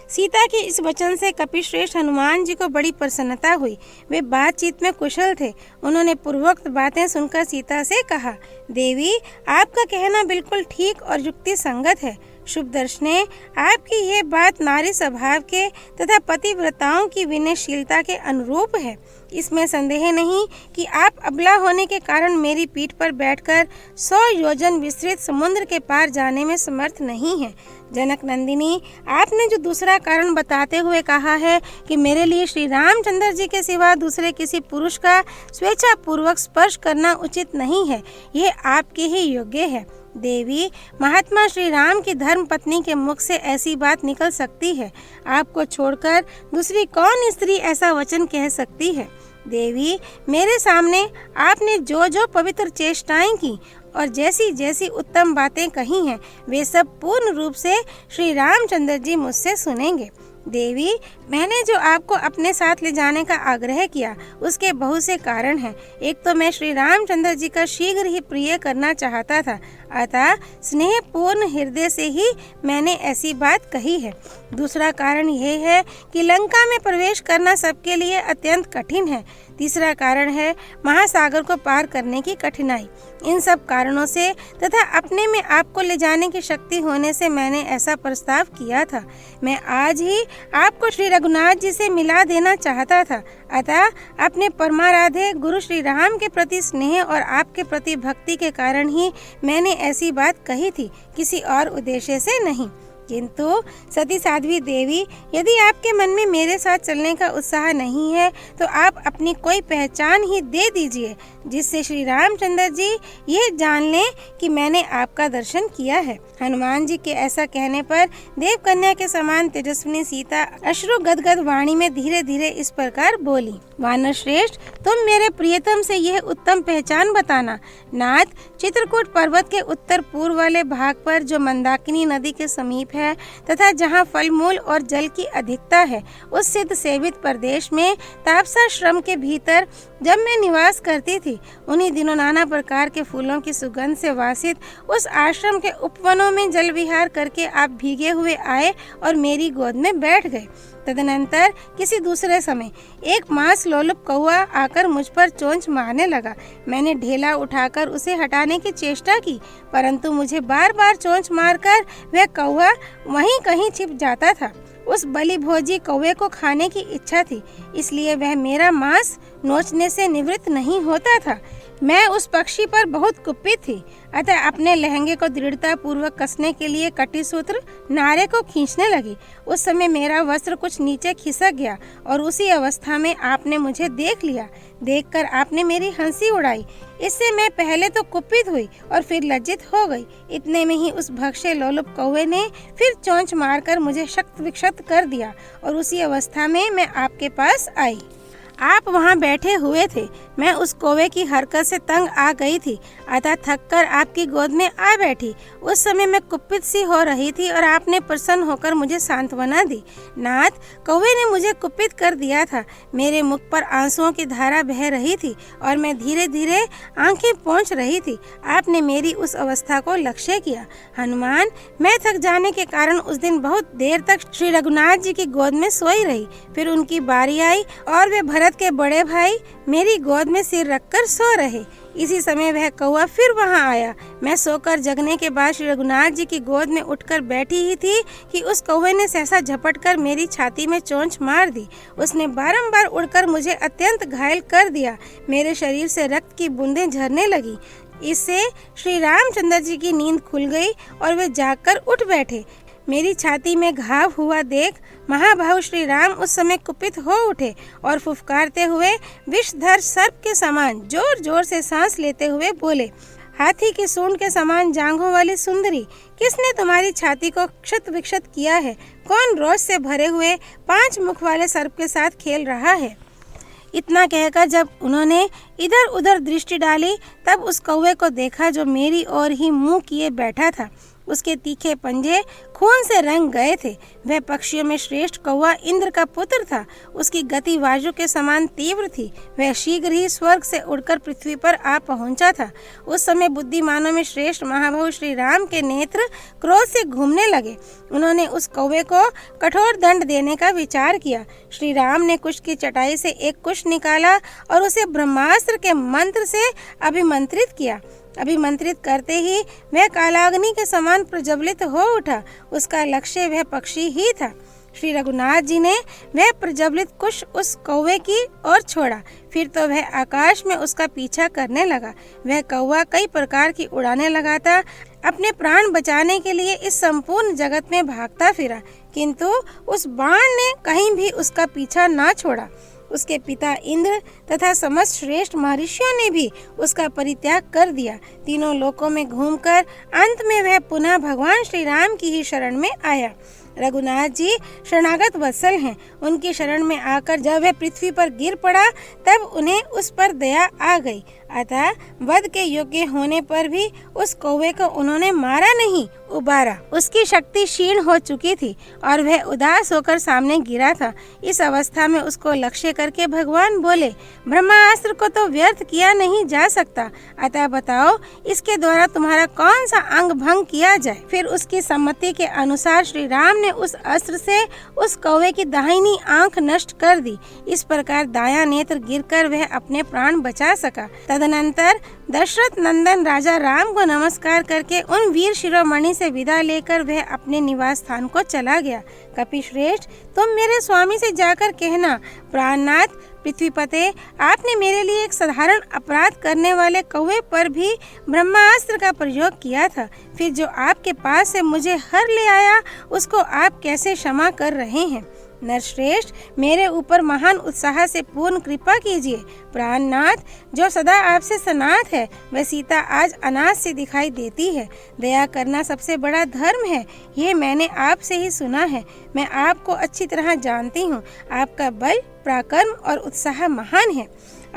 सीता के इस वचन से कपिश्रेष्ठ हनुमान जी को बड़ी प्रसन्नता हुई। वे बातचीत में कुशल थे। उन्होंने पूर्वोक्त बातें सुनकर सीता से कहा, देवी, आपका कहना बिल्कुल ठीक और युक्ति संगत है। शुभ दर्शने, आपकी ये बात नारी स्वभाव के तथा पतिव्रताओं की विनयशीलता के अनुरूप है। इसमें संदेह नहीं कि आप अबला होने के कारण मेरी पीठ पर बैठकर 100 योजन विस्तृत समुद्र के पार जाने में समर्थ नहीं है। जनक नंदिनी, आपने जो दूसरा कारण बताते हुए कहा है कि मेरे लिए श्री रामचंद्र जी के सिवा दूसरे किसी पुरुष का स्वेच्छा पूर्वक स्पर्श करना उचित नहीं है, यह आपके ही योग्य है। देवी, महात्मा श्री राम की धर्म पत्नी के मुख से ऐसी बात निकल सकती है? आपको छोड़कर दूसरी कौन स्त्री ऐसा वचन कह सकती है? देवी, मेरे सामने आपने जो जो पवित्र चेष्टाएं की और जैसी जैसी उत्तम बातें कही हैं, वे सब पूर्ण रूप से श्री रामचंद्र जी मुझसे सुनेंगे। देवी, मैंने जो आपको अपने साथ ले जाने का आग्रह किया उसके बहुत से कारण हैं। एक तो मैं श्री रामचंद्र जी का शीघ्र ही प्रिय करना चाहता था, अतः स्नेह पूर्ण हृदय से ही मैंने ऐसी बात कही है। दूसरा कारण यह है कि लंका में प्रवेश करना सबके लिए अत्यंत कठिन है। तीसरा कारण है महासागर को पार करने की कठिनाई। इन सब कारणों से तथा अपने में आपको ले जाने की शक्ति होने से मैंने ऐसा प्रस्ताव किया था। मैं आज ही आपको श्री रघुनाथ जी से मिला देना चाहता था, अतः अपने परमाराध्य गुरु श्री राम के प्रति स्नेह और आपके प्रति भक्ति के कारण ही मैंने ऐसी बात कही थी, किसी और उद्देश्य से नहीं। किंतु सती साध्वी देवी, यदि आपके मन में मेरे साथ चलने का उत्साह नहीं है तो आप अपनी कोई पहचान ही दे दीजिए, जिससे श्री रामचंद्र जी यह जान लें कि मैंने आपका दर्शन किया है। हनुमान जी के ऐसा कहने पर देव कन्या के समान तेजस्विनी सीता अश्रु गदगद वाणी में धीरे धीरे इस प्रकार बोली। वानर श्रेष्ठ, तुम मेरे प्रियतम से यह उत्तम पहचान बताना। नाथ, चित्रकूट पर्वत के उत्तर पूर्व वाले भाग पर जो मंदाकिनी नदी के समीप है तथा जहाँ फल मूल और जल की अधिकता है, उस सिद्ध सेवित प्रदेश में तापसाश्रम के भीतर जब मैं निवास करती थी, उन्हीं दिनों नाना प्रकार के फूलों की सुगंध से वासित उस आश्रम के उपवनों में जल विहार करके आप भीगे हुए आए और मेरी गोद में बैठ गए। तदनंतर किसी दूसरे समय एक मांस लोलुप कौआ आकर मुझ पर चोंच मारने लगा। मैंने ढेला उठाकर उसे हटाने की चेष्टा की, परंतु मुझे बार बार चोंच मारकर वह कौआ वहीं कहीं छिप जाता था। उस बलि भोजी कौवे को खाने की इच्छा थी, इसलिए वह मेरा मांस नोचने से निवृत्त नहीं होता था। मैं उस पक्षी पर बहुत कुपित थी, अतः अपने लहंगे को दृढ़ता पूर्वक कसने के लिए कटी सूत्र नारे को खींचने लगी। उस समय मेरा वस्त्र कुछ नीचे खिसक गया और उसी अवस्था में आपने मुझे देख लिया। देखकर आपने मेरी हंसी उड़ाई। इससे मैं पहले तो कुपित हुई और फिर लज्जित हो गई। इतने में ही उस भक्ष्य लोलुप कौवे ने फिर चोंच मारकर मुझे शक्त विक्षत कर दिया और उसी अवस्था में मैं आपके पास आई। आप वहाँ बैठे हुए थे। मैं उस कौवे की हरकत से तंग आ गई थी, अतः थककर आपकी गोद में आ बैठी। उस समय मैं कुपित सी हो रही थी और आपने प्रसन्न होकर मुझे सांत्वना दी। नाथ, कौवे ने मुझे कुपित कर दिया था। मेरे मुख पर आंसुओं की धारा बह रही थी और मैं धीरे धीरे आंखें पोंछ रही थी। आपने मेरी उस अवस्था को लक्ष्य किया। हनुमान, मैं थक जाने के कारण उस दिन बहुत देर तक श्री रघुनाथ जी की गोद में सोई रही। फिर उनकी बारी आई और वे भरत के बड़े भाई मेरी गोद में सिर रखकर सो रहे। इसी समय वह कौवा फिर वहां आया। मैं सोकर जगने के बाद श्री रघुनाथ जी की गोद में उठकर बैठी ही थी कि उस कौवे ने सहसा झपटकर मेरी छाती में चोंच मार दी। उसने बारंबार उड़कर मुझे अत्यंत घायल कर दिया। मेरे शरीर से रक्त की बूंदें झरने लगी। इससे श्री रामचंद्र जी की नींद खुल गई और वे जागकर उठ बैठे। मेरी छाती में घाव हुआ देख महाभाव श्री राम उस समय कुपित हो उठे और फुफकारते हुए विषधर सर्प के समान जोर जोर से सांस लेते हुए बोले, हाथी की सूंड के समान जांघों वाली सुंदरी, किसने तुम्हारी छाती को क्षत विक्षत किया है? कौन रोष से भरे हुए 5 मुख वाले सर्प के साथ खेल रहा है? इतना कहकर जब उन्होंने इधर उधर दृष्टि डाली, तब उस कौवे को देखा जो मेरी ओर ही मुंह किए बैठा था। उसके तीखे पंजे खून से रंग गए थे। वह पक्षियों में श्रेष्ठ कौवा इंद्र का पुत्र था। उसकी गति वायु के समान तीव्र थी। वह शीघ्र ही स्वर्ग से उड़कर पृथ्वी पर आ पहुंचा था। उस समय बुद्धिमानों में श्रेष्ठ महाभाव श्री राम के नेत्र क्रोध से घूमने लगे। उन्होंने उस कौवे को कठोर दंड देने का विचार किया। श्री राम ने कुश की चटाई से एक कुश निकाला और उसे ब्रह्मास्त्र के मंत्र से अभिमंत्रित किया। अभिमंत्रित करते ही वह कालाग्नि के समान प्रज्वलित हो उठा। उसका लक्ष्य वह पक्षी ही था। श्री रघुनाथ जी ने वह प्रज्वलित कुश उस कौवे की ओर छोड़ा। फिर तो वह आकाश में उसका पीछा करने लगा। वह कौवा कई प्रकार की उड़ानें लगाता अपने प्राण बचाने के लिए इस संपूर्ण जगत में भागता फिरा, किंतु उस बाण ने कहीं भी उसका पीछा ना छोड़ा। उसके पिता इंद्र तथा समस्त श्रेष्ठ महर्षियों ने भी उसका परित्याग कर दिया। तीनों लोकों में घूमकर अंत में वह पुनः भगवान श्री राम की ही शरण में आया। रघुनाथ जी शरणागत वत्सल हैं। उनकी शरण में आकर जब वह पृथ्वी पर गिर पड़ा तब उन्हें उस पर दया आ गई। अतः वध के योग्य होने पर भी उस कौवे को उन्होंने मारा नहीं, उबारा। उसकी शक्ति क्षीण हो चुकी थी और वह उदास होकर सामने गिरा था। इस अवस्था में उसको लक्ष्य करके भगवान बोले, ब्रह्मास्त्र को तो व्यर्थ किया नहीं जा सकता, अतः बताओ इसके द्वारा तुम्हारा कौन सा अंग भंग किया जाए। फिर उसकी सम्मति के अनुसार श्री राम ने उस अस्त्र से उस कौवे की दाहिनी आंख नष्ट कर दी। इस प्रकार दायां नेत्र गिरकर वह अपने प्राण बचा सका। तदनंतर दशरथ नंदन राजा राम को नमस्कार करके उन वीर शिरोमणि से विदा लेकर वह अपने निवास स्थान को चला गया। कपिश्रेष्ठ, तुम मेरे स्वामी से जाकर कहना, प्राणनाथ पृथ्वीपते, आपने मेरे लिए एक साधारण अपराध करने वाले कौवे पर भी ब्रह्मास्त्र का प्रयोग किया था। फिर जो आपके पास से मुझे हर ले आया उसको आप कैसे क्षमा कर रहे हैं? नरश्रेष्ठ, मेरे ऊपर महान उत्साह से पूर्ण कृपा कीजिए। प्राणनाथ, जो सदा आपसे सनाथ है वह सीता आज अनाथ से दिखाई देती है। दया करना सबसे बड़ा धर्म है, ये मैंने आपसे ही सुना है। मैं आपको अच्छी तरह जानती हूँ। आपका बल, पराक्रम और उत्साह महान है।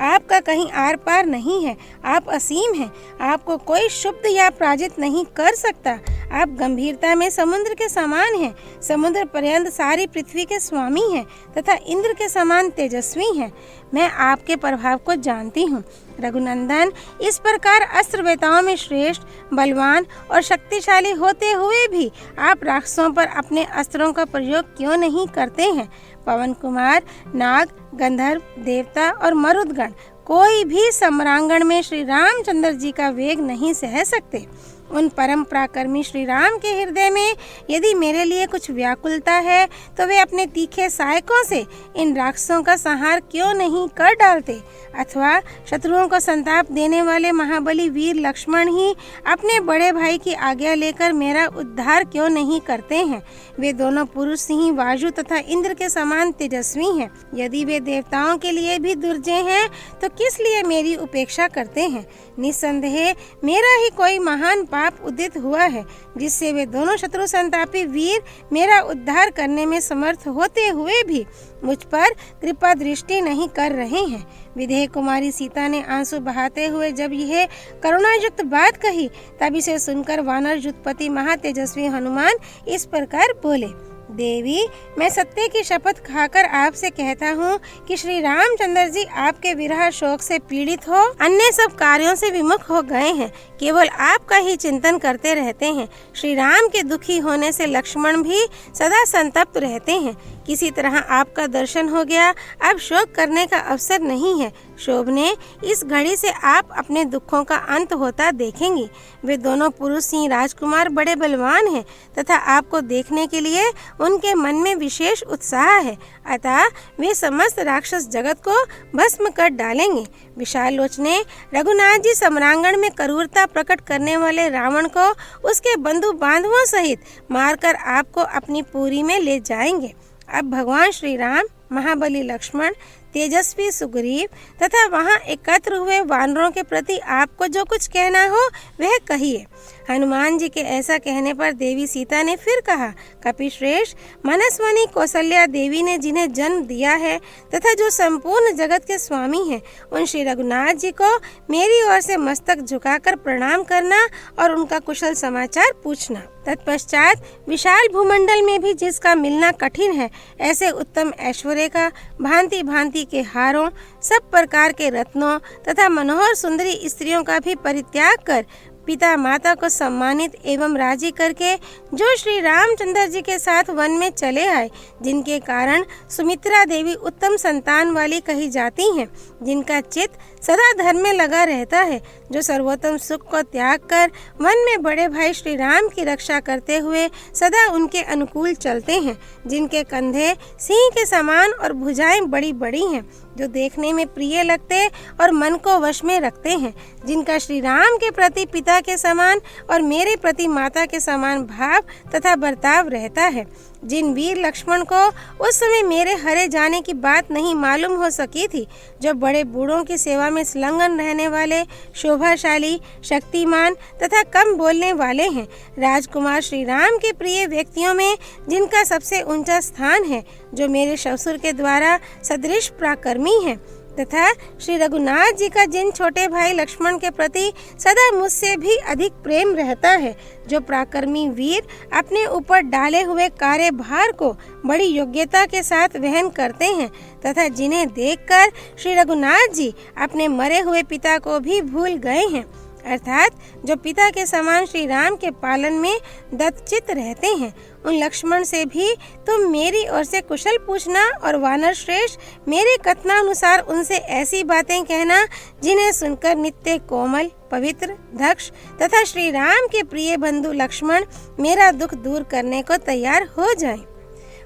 आपका कहीं आर पार नहीं है। आप असीम हैं। आपको कोई क्षुब्ध या पराजित नहीं कर सकता। आप गंभीरता में समुद्र के समान हैं। समुद्र पर्यंत सारी पृथ्वी के स्वामी हैं तथा इंद्र के समान तेजस्वी हैं। मैं आपके प्रभाव को जानती हूँ। रघुनंदन, इस प्रकार अस्त्रवेताओं में श्रेष्ठ, बलवान और शक्तिशाली होते हुए भी आप राक्षसों पर अपने अस्त्रों का प्रयोग क्यों नहीं करते हैं? पवन कुमार, नाग, गंधर्व, देवता और मरुदगण कोई भी सम्रांगण में श्री रामचंद्र जी का वेग नहीं सह सकते। उन परम पराक्रमी श्री राम के हृदय में यदि मेरे लिए कुछ व्याकुलता है तो वे अपने तीखे सहायकों से इन राक्षसों का संहार क्यों नहीं कर डालते, अथवा शत्रुओं को संताप देने वाले महाबली वीर लक्ष्मण ही अपने बड़े भाई की आज्ञा लेकर मेरा उद्धार क्यों नहीं करते हैं? वे दोनों पुरुष सिंह वायु तथा इंद्र के समान तेजस्वी हैं। यदि वे देवताओं के लिए भी दुर्जय हैं तो किस लिए मेरी उपेक्षा करते हैं? निस्संदेह मेरा ही कोई महान पाप उदित हुआ है जिससे वे दोनों शत्रु संतापी वीर मेरा उद्धार करने में समर्थ होते हुए भी मुझ पर कृपा दृष्टि नहीं कर रहे हैं। विदेह कुमारी सीता ने आंसू बहाते हुए जब यह करुणायुक्त बात कही तब इसे सुनकर वानर युद्धपति महातेजस्वी हनुमान इस प्रकार बोले, देवी, मैं सत्य की शपथ खाकर आपसे कहता हूँ कि श्री रामचंद्र जी आपके विरह शोक से पीड़ित हो अन्य सब कार्यों से विमुख हो गए हैं। केवल आपका ही चिंतन करते रहते हैं। श्री राम के दुखी होने से लक्ष्मण भी सदा संतप्त रहते हैं। किसी तरह आपका दर्शन हो गया, अब शोक करने का अवसर नहीं है। शोभने, इस घड़ी से आप अपने दुखों का अंत होता देखेंगी। वे दोनों पुरुष सिंह राजकुमार बड़े बलवान हैं तथा आपको देखने के लिए उनके मन में विशेष उत्साह है, अतः वे समस्त राक्षस जगत को भस्म कर डालेंगे। विशाल लोचने, रघुनाथ जी सम्रांगण में क्रूरता प्रकट करने वाले रावण को उसके बंधु बांधवों सहित मारकर आपको अपनी पुरी में ले जाएंगे। अब भगवान श्री राम, महाबली लक्ष्मण, तेजस्वी सुग्रीव तथा वहां एकत्र हुए वानरों के प्रति आपको जो कुछ कहना हो वह कहिए। हनुमान जी के ऐसा कहने पर देवी सीता ने फिर कहा, कपिश्रेष्ठ, मनस्विनी कौशल्या देवी ने जिन्हें जन्म दिया है तथा जो संपूर्ण जगत के स्वामी हैं, उन श्री रघुनाथ जी को मेरी ओर से मस्तक झुकाकर प्रणाम करना और उनका कुशल समाचार पूछना। तत्पश्चात विशाल भूमंडल में भी जिसका मिलना कठिन है, ऐसे उत्तम ऐश्वर्य का, भांति भांति के हारों, सब प्रकार के रत्नों तथा मनोहर सुंदरी स्त्रियों का भी परित्याग कर पिता माता को सम्मानित एवं राजी करके जो श्री रामचंद्र जी के साथ वन में चले आए, जिनके कारण सुमित्रा देवी उत्तम संतान वाली कही जाती हैं, जिनका चित्त सदा धर्म में लगा रहता है, जो सर्वोत्तम सुख को त्याग कर वन में बड़े भाई श्री राम की रक्षा करते हुए सदा उनके अनुकूल चलते हैं, जिनके कंधे सिंह के समान और भुजाएं बड़ी बड़ी हैं, जो देखने में प्रिय लगते और मन को वश में रखते हैं, जिनका श्री राम के प्रति पिता के समान और मेरे प्रति माता के समान भाव तथा बर्ताव रहता है, जिन वीर लक्ष्मण को उस समय मेरे हरे जाने की बात नहीं मालूम हो सकी थी, जो बड़े बूढ़ों की सेवा में संलग्न रहने वाले, शोभाशाली, शक्तिमान तथा कम बोलने वाले हैं, राजकुमार श्री राम के प्रिय व्यक्तियों में जिनका सबसे ऊंचा स्थान है, जो मेरे ससुर के द्वारा सदृश पराक्रमी हैं, तथा श्री रघुनाथ जी का जिन छोटे भाई लक्ष्मण के प्रति सदा मुझसे भी अधिक प्रेम रहता है, जो पराक्रमी वीर अपने ऊपर डाले हुए कार्यभार को बड़ी योग्यता के साथ वहन करते हैं, तथा जिन्हें देखकर श्री रघुनाथ जी अपने मरे हुए पिता को भी भूल गए हैं, अर्थात जो पिता के समान श्री राम के पालन में दत्तचित्त रहते हैं, उन लक्ष्मण से भी तुम मेरी ओर से कुशल पूछना और वानर श्रेष्ठ मेरे कथनानुसार उनसे ऐसी बातें कहना जिन्हें सुनकर नित्य कोमल, पवित्र, दक्ष तथा श्री राम के प्रिय बंधु लक्ष्मण मेरा दुख दूर करने को तैयार हो जाएं।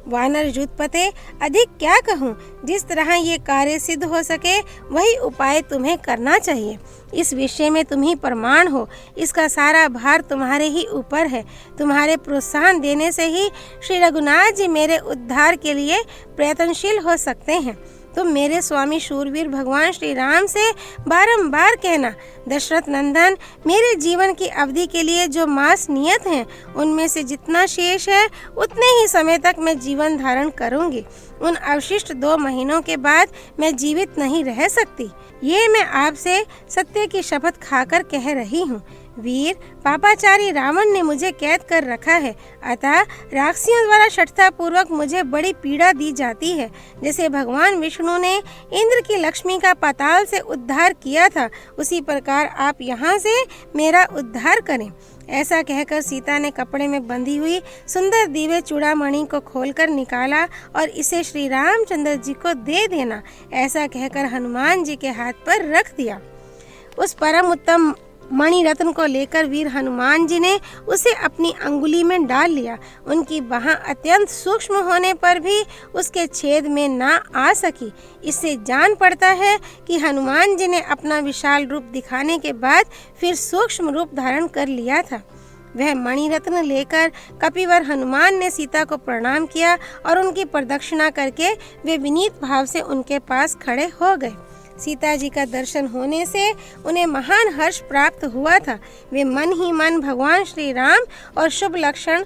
वानर युद्धपते अधिक क्या कहूँ, जिस तरह ये कार्य सिद्ध हो सके वही उपाय तुम्हें करना चाहिए। इस विषय में तुम ही प्रमाण हो, इसका सारा भार तुम्हारे ही ऊपर है। तुम्हारे प्रोत्साहन देने से ही श्री रघुनाथ जी मेरे उद्धार के लिए प्रयत्नशील हो सकते हैं। तुम मेरे स्वामी शूरवीर भगवान श्री राम से बारंबार कहना, दशरथ नंदन, मेरे जीवन की अवधि के लिए जो मास नियत हैं, उनमें से जितना शेष है उतने ही समय तक मैं जीवन धारण करूंगी। उन अवशिष्ट 2 महीनों के बाद मैं जीवित नहीं रह सकती। ये मैं आपसे सत्य की शपथ खाकर कह रही हूँ। वीर पापाचारी रावण ने मुझे कैद कर रखा है, अतः राक्षसियों द्वारा शठता पूर्वक मुझे बड़ी पीड़ा दी जाती है। जैसे भगवान विष्णु ने इंद्र की लक्ष्मी का पाताल से उद्धार किया था, उसी प्रकार आप यहाँ से मेरा उद्धार करें। ऐसा कहकर सीता ने कपड़े में बंधी हुई सुंदर दिव्य चूड़ामणि को खोलकर निकाला और इसे श्री रामचंद्र जी को दे देना, ऐसा कहकर हनुमान जी के हाथ पर रख दिया। उस परम उत्तम मणि रत्न को लेकर वीर हनुमान जी ने उसे अपनी अंगुली में डाल लिया। उनकी बाह अत्यंत सूक्ष्म होने पर भी उसके छेद में ना आ सकी। इससे जान पड़ता है कि हनुमान जी ने अपना विशाल रूप दिखाने के बाद फिर सूक्ष्म रूप धारण कर लिया था। वह मणि रत्न लेकर कपिवर हनुमान ने सीता को प्रणाम किया और उनकी प्रदक्षिणा करके वे विनीत भाव से उनके पास खड़े हो गए। सीता जी का दर्शन होने से उन्हें महान हर्ष प्राप्त हुआ था। वे मन ही मन भगवान श्री राम और शुभ लक्षण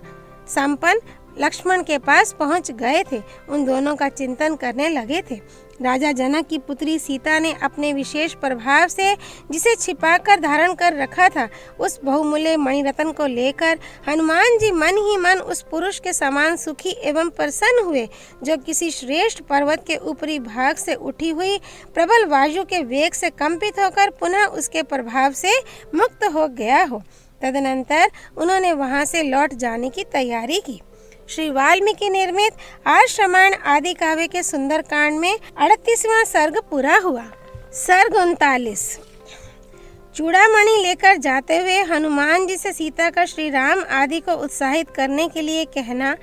संपन्न लक्ष्मण के पास पहुंच गए थे। उन दोनों का चिंतन करने लगे थे। राजा जनक की पुत्री सीता ने अपने विशेष प्रभाव से जिसे छिपाकर धारण कर रखा था, उस बहुमूल्य मणिरत्न को लेकर हनुमान जी मन ही मन उस पुरुष के समान सुखी एवं प्रसन्न हुए, जो किसी श्रेष्ठ पर्वत के ऊपरी भाग से उठी हुई प्रबल वायु के वेग से कंपित होकर पुनः उसके प्रभाव से मुक्त हो गया हो। तदनंतर उन्होंने वहां से लौट जाने की तैयारी की। श्री वाल्मीकि निर्मित आर्ष रामायण आदि काव्य के सुंदर कांड में 38वां सर्ग पूरा हुआ। सर्ग 39। चूड़ामणि लेकर जाते हुए हनुमान जी से सीता का श्री राम आदि को उत्साहित करने के लिए कहना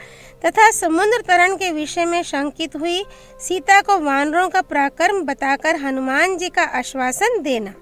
तथा समुद्र तरण के विषय में शंकित हुई सीता को वानरों का पराक्रम बताकर हनुमान जी का आश्वासन देना।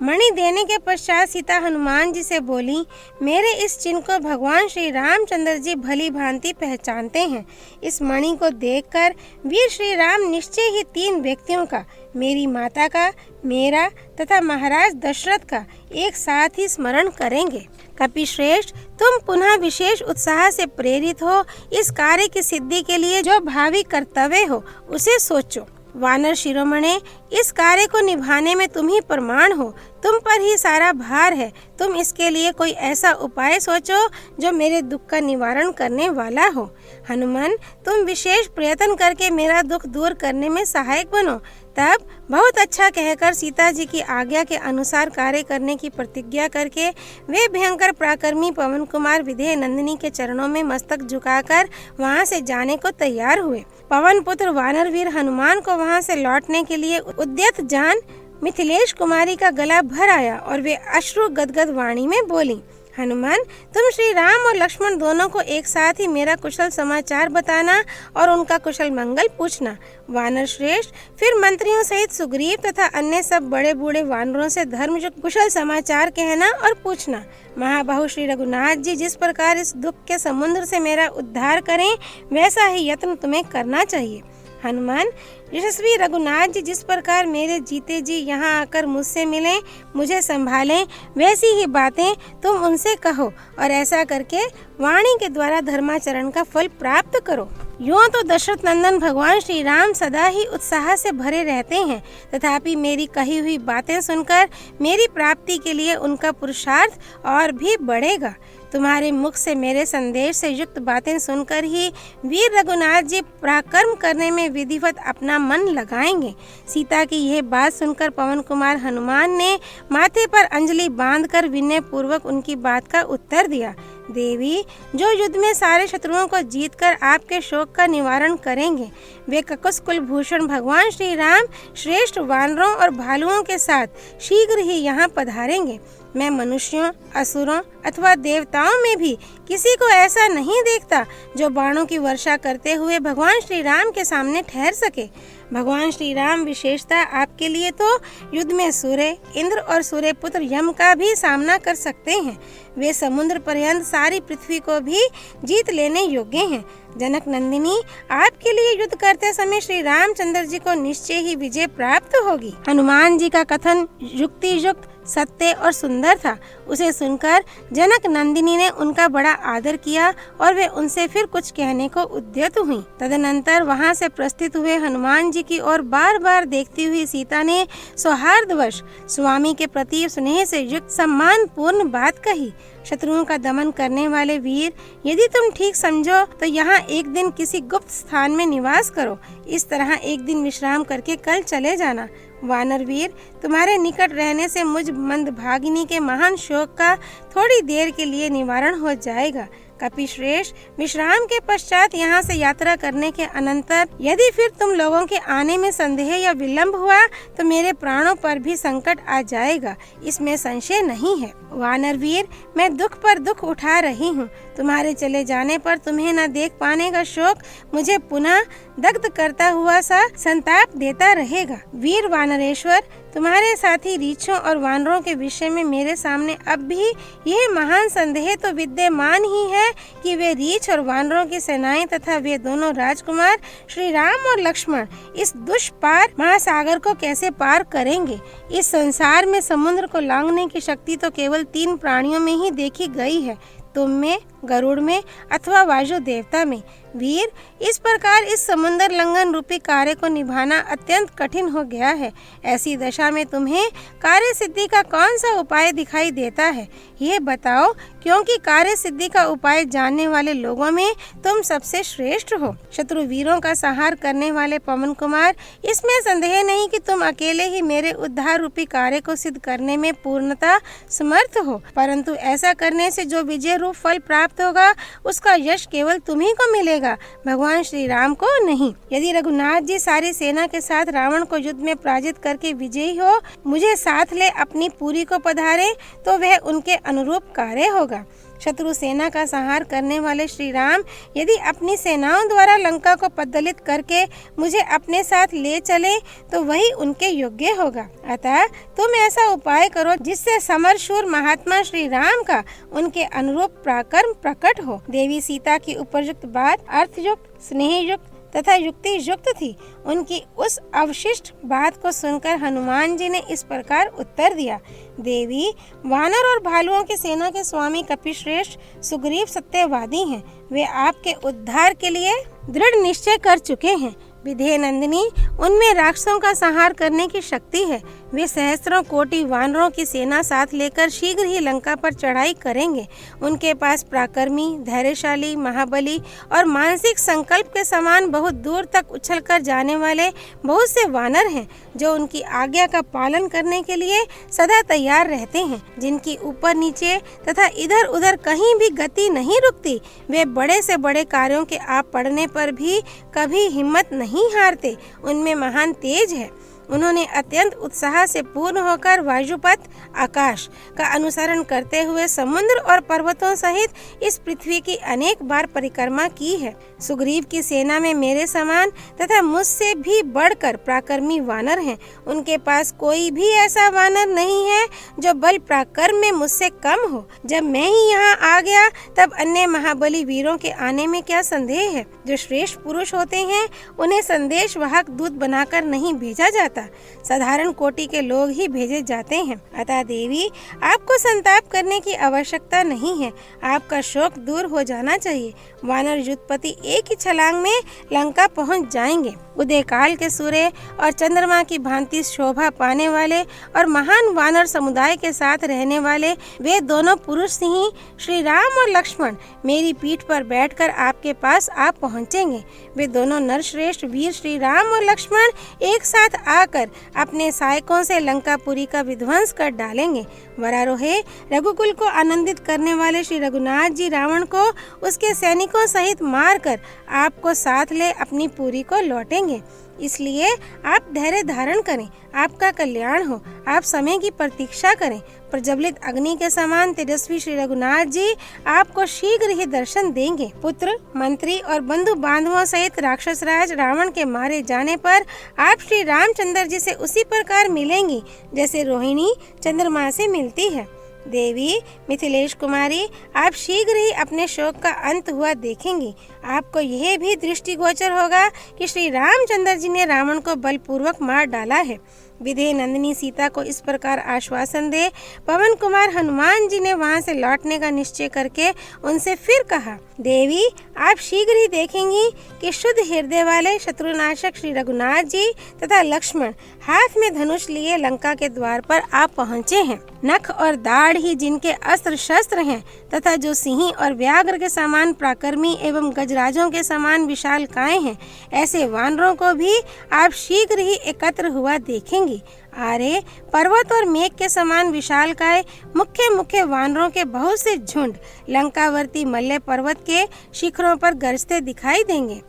मणि देने के पश्चात सीता हनुमान जी से बोली, मेरे इस चिन्ह को भगवान श्री रामचंद्र जी भली भांति पहचानते हैं। इस मणि को देखकर वीर श्री राम निश्चय ही 3 व्यक्तियों का, मेरी माता का, मेरा तथा महाराज दशरथ का एक साथ ही स्मरण करेंगे। कपिश्रेष्ठ, तुम पुनः विशेष उत्साह से प्रेरित हो इस कार्य की सिद्धि के लिए जो भावी कर्तव्य हो उसे सोचो। वानर शिरोमणे, इस कार्य को निभाने में तुम ही प्रमाण हो। तुम पर ही सारा भार है। तुम इसके लिए कोई ऐसा उपाय सोचो जो मेरे दुख का निवारण करने वाला हो। हनुमान, तुम विशेष प्रयत्न करके मेरा दुख दूर करने में सहायक बनो। तब बहुत अच्छा कहकर सीता जी की आज्ञा के अनुसार कार्य करने की प्रतिज्ञा करके वे भयंकर पराक्रमी पवन कुमार विदेह नंदिनी के चरणों में मस्तक झुकाकर वहां से जाने को तैयार हुए। पवन पुत्र वानर वीर हनुमान को वहां से लौटने के लिए उद्यत जान मिथिलेश कुमारी का गला भर आया और वे अश्रु गदगद वाणी में बोली, हनुमान, तुम श्री राम और लक्ष्मण दोनों को एक साथ ही मेरा कुशल समाचार बताना और उनका कुशल मंगल पूछना। वानर श्रेष्ठ, फिर मंत्रियों सहित सुग्रीव तथा अन्य सब बड़े बूढ़े वानरों से धर्मयुक्त कुशल समाचार कहना और पूछना। महाबाहु श्री रघुनाथ जी जिस प्रकार इस दुख के समुद्र से मेरा उद्धार करें, वैसा ही यत्न तुम्हें करना चाहिए। हनुमान, यशस्वी रघुनाथ जी जिस प्रकार मेरे जीते जी यहाँ आकर मुझसे मिलें, मुझे संभालें, वैसी ही बातें तुम उनसे कहो और ऐसा करके वाणी के द्वारा धर्माचरण का फल प्राप्त करो। यूँ तो दशरथ नंदन भगवान श्री राम सदा ही उत्साह से भरे रहते हैं, तथापि मेरी कही हुई बातें सुनकर मेरी प्राप्ति के लिए उनका पुरुषार्थ और भी बढ़ेगा। तुम्हारे मुख से मेरे संदेश से युक्त बातें सुनकर ही वीर रघुनाथ जी पराक्रम करने में विधिवत अपना मन लगाएंगे। सीता की यह बात सुनकर पवन कुमार हनुमान ने माथे पर अंजलि बांधकर विनय पूर्वक उनकी बात का उत्तर दिया। देवी, जो युद्ध में सारे शत्रुओं को जीतकर आपके शोक का निवारण करेंगे, वे ककुस कुलभूषण भगवान श्री राम श्रेष्ठ वानरों और भालुओं के साथ शीघ्र ही यहाँ पधारेंगे। मैं मनुष्यों, असुरों अथवा देवताओं में भी किसी को ऐसा नहीं देखता जो बाणों की वर्षा करते हुए भगवान श्री राम के सामने ठहर सके। भगवान श्री राम विशेषता आपके लिए तो युद्ध में सूर्य, इंद्र और सूर्य पुत्र यम का भी सामना कर सकते हैं। वे समुद्र पर्यंत सारी पृथ्वी को भी जीत लेने योग्य हैं। जनक नंदिनी, आपके लिए युद्ध करते समय श्री रामचंद्र जी को निश्चय ही विजय प्राप्त होगी। हनुमान जी का कथन युक्ति युक्त, सत्य और सुंदर था। उसे सुनकर जनक नंदिनी ने उनका बड़ा आदर किया और वे उनसे फिर कुछ कहने को उद्यत हुई। तदनंतर वहां से प्रस्थित हुए हनुमान जी की ओर बार बार देखती हुई सीता ने सौहार्दवश स्वामी के प्रति स्नेह से युक्त सम्मान पूर्ण बात कही। शत्रुओं का दमन करने वाले वीर, यदि तुम ठीक समझो तो यहाँ एक दिन किसी गुप्त स्थान में निवास करो। इस तरह एक दिन विश्राम करके कल चले जाना। वानर वीर, तुम्हारे निकट रहने से मुझ मंदभागिनी के महान शोक का थोड़ी देर के लिए निवारण हो जाएगा। कपिश्रेष्ठ, विश्राम के पश्चात यहाँ से यात्रा करने के अनंतर यदि फिर तुम लोगों के आने में संदेह या विलंब हुआ तो मेरे प्राणों पर भी संकट आ जाएगा, इसमें संशय नहीं है। वानर वीर, मैं दुख पर दुख उठा रही हूँ। तुम्हारे चले जाने पर तुम्हें न देख पाने का शोक मुझे पुनः दग्ध करता हुआ सा संताप देता रहेगा। वीर वानरेश्वर, तुम्हारे साथी रीछों और वानरों के विषय में मेरे सामने अब भी यह महान संदेह तो विद्यमान ही है कि वे रीछ और वानरों की सेनाएं तथा वे दोनों राजकुमार श्री राम और लक्ष्मण इस दुष्पार महासागर को कैसे पार करेंगे। इस संसार में समुद्र को लांघने की शक्ति तो केवल 3 प्राणियों में ही देखी गई है, तुम में, गरुड़ में अथवा वायु देवता में। वीर, इस प्रकार इस समुद्र लंघन रूपी कार्य को निभाना अत्यंत कठिन हो गया है। ऐसी दशा में तुम्हें कार्य सिद्धि का कौन सा उपाय दिखाई देता है, ये बताओ, क्योंकि कार्य सिद्धि का उपाय जानने वाले लोगों में तुम सबसे श्रेष्ठ हो। शत्रु वीरों का संहार करने वाले पवन कुमार, इसमें संदेह नहीं कि तुम अकेले ही मेरे उद्धार रूपी कार्य को सिद्ध करने में पूर्णता समर्थ हो, परंतु ऐसा करने से जो विजय रूप फल प्राप्त होगा उसका यश केवल तुम्ही को मिलेगा, भगवान श्री राम को नहीं। यदि रघुनाथ जी सारी सेना के साथ रावण को युद्ध में पराजित करके विजयी हो मुझे साथ ले अपनी पुरी को पधारे तो वह उनके अनुरूप कार्य होगा। शत्रु सेना का संहार करने वाले श्री राम यदि अपनी सेनाओं द्वारा लंका को पद्दलित करके मुझे अपने साथ ले चले तो वही उनके योग्य होगा। अतः तुम ऐसा उपाय करो जिससे समरशूर महात्मा श्री राम का उनके अनुरूप पराक्रम प्रकट हो। देवी सीता की उपयुक्त बात अर्थयुक्त, स्नेहयुक्त तथा युक्ति युक्त थी। उनकी उस अवशिष्ट बात को सुनकर हनुमान जी ने इस प्रकार उत्तर दिया। देवी, वानर और भालुओं की सेना के स्वामी कपिश्रेष्ठ सुग्रीव सत्यवादी हैं। वे आपके उद्धार के लिए दृढ़ निश्चय कर चुके हैं। विधेय नंदिनी, उनमें राक्षसों का संहार करने की शक्ति है। वे सहस्त्रों कोटि वानरों की सेना साथ लेकर शीघ्र ही लंका पर चढ़ाई करेंगे। उनके पास पराक्रमी, धैर्यशाली, महाबली और मानसिक संकल्प के समान बहुत दूर तक उछलकर जाने वाले बहुत से वानर हैं, जो उनकी आज्ञा का पालन करने के लिए सदा तैयार रहते हैं, जिनकी ऊपर नीचे तथा इधर उधर कहीं भी गति नहीं रुकती। वे बड़े से बड़े कार्यों के आप पड़ने पर भी कभी हिम्मत नहीं हारते। उनमें महान तेज है। उन्होंने अत्यंत उत्साह से पूर्ण होकर वायुपथ, आकाश का अनुसरण करते हुए समुद्र और पर्वतों सहित इस पृथ्वी की अनेक बार परिक्रमा की है। सुग्रीव की सेना में मेरे समान तथा मुझसे भी बढ़कर पराक्रमी वानर हैं। उनके पास कोई भी ऐसा वानर नहीं है जो बल पराक्रम में मुझसे कम हो। जब मैं ही यहाँ आ गया, तब अन्य महाबली वीरों के आने में क्या संदेह है। जो श्रेष्ठ पुरुष होते हैं, उन्हें संदेश वाहक दूत बनाकर नहीं भेजा जाता, साधारण कोटि के लोग ही भेजे जाते हैं। अतः देवी, आपको संताप करने की आवश्यकता नहीं है। आपका शोक दूर हो जाना चाहिए। वानर युद्धपति एक ही छलांग में लंका पहुंच जाएंगे। उदय काल के सूर्य और चंद्रमा की भांति शोभा पाने वाले और महान वानर समुदाय के साथ रहने वाले वे दोनों पुरुष सिंह श्री राम और लक्ष्मण मेरी पीठ पर बैठकर आपके पास आप पहुंचेंगे। वे दोनों नरश्रेष्ठ वीर श्री राम और लक्ष्मण एक साथ आकर अपने सहायकों से लंकापुरी का विध्वंस कर डालेंगे। वरारोहे, रघुकुल को आनंदित करने वाले श्री रघुनाथ जी रावण को उसके सैनिकों सहित मारकर आपको साथ ले अपनी पुरी को लौटेंगे। इसलिए आप धैर्य धारण करें, आपका कल्याण हो। आप समय की प्रतीक्षा करें। प्रज्वलित अग्नि के समान तेजस्वी श्री रघुनाथ जी आपको शीघ्र ही दर्शन देंगे। पुत्र, मंत्री और बंधु बांधवों सहित राक्षस राज रावण के मारे जाने पर आप श्री रामचंद्र जी से उसी प्रकार मिलेंगी जैसे रोहिणी चंद्रमा से मिलती है। देवी मिथिलेश कुमारी, आप शीघ्र ही अपने शोक का अंत हुआ देखेंगी। आपको यह भी दृष्टिगोचर होगा कि श्री रामचंद्र जी ने रावण को बलपूर्वक मार डाला है। विधेय नंदिनी सीता को इस प्रकार आश्वासन दे पवन कुमार हनुमान जी ने वहां से लौटने का निश्चय करके उनसे फिर कहा, देवी, आप शीघ्र ही देखेंगी कि शुद्ध हृदय वाले शत्रुनाशक श्री रघुनाथ जी तथा लक्ष्मण हाथ में धनुष लिए लंका के द्वार पर आप पहुँचे हैं। नख और दाढ़ ही जिनके अस्त्र शस्त्र हैं तथा जो सिंह और व्याघ्र के समान पराक्रमी एवं गजराजों के समान विशालकाय हैं, ऐसे वानरों को भी आप शीघ्र ही एकत्र हुआ देखेंगी। आरे, पर्वत और मेघ के समान विशालकाय मुख्य मुख्य वानरों के बहुत से झुंड लंकावर्ती मल्य पर्वत के शिखरों पर गरजते दिखाई देंगे।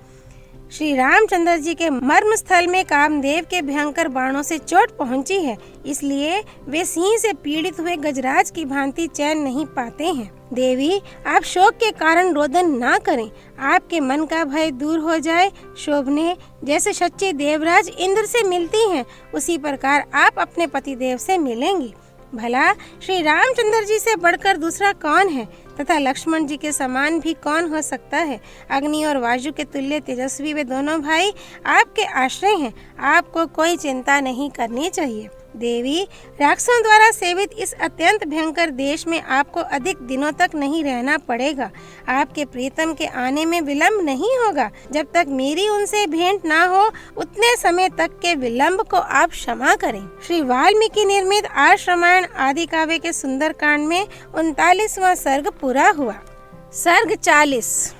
श्री रामचंद्र जी के मर्म स्थल में कामदेव के भयंकर बाणों से चोट पहुंची है, इसलिए वे सिंह से पीड़ित हुए गजराज की भांति चैन नहीं पाते हैं। देवी, आप शोक के कारण रोदन ना करें। आपके मन का भय दूर हो जाए। शोभने, जैसे सच्चे देवराज इंद्र से मिलती हैं, उसी प्रकार आप अपने पतिदेव से मिलेंगी। भला श्री रामचंद्र जी से बढ़कर दूसरा कौन है तथा लक्ष्मण जी के समान भी कौन हो सकता है। अग्नि और वायु के तुल्य तेजस्वी वे दोनों भाई आपके आश्रय हैं। आपको कोई चिंता नहीं करनी चाहिए। देवी, राक्षसों द्वारा सेवित इस अत्यंत भयंकर देश में आपको अधिक दिनों तक नहीं रहना पड़ेगा। आपके प्रीतम के आने में विलंब नहीं होगा। जब तक मेरी उनसे भेंट ना हो, उतने समय तक के विलंब को आप क्षमा करें। श्री वाल्मीकि निर्मित आर्ष रामायण आदि काव्य के सुंदर कांड में 39वां सर्ग पूरा हुआ। सर्ग 40।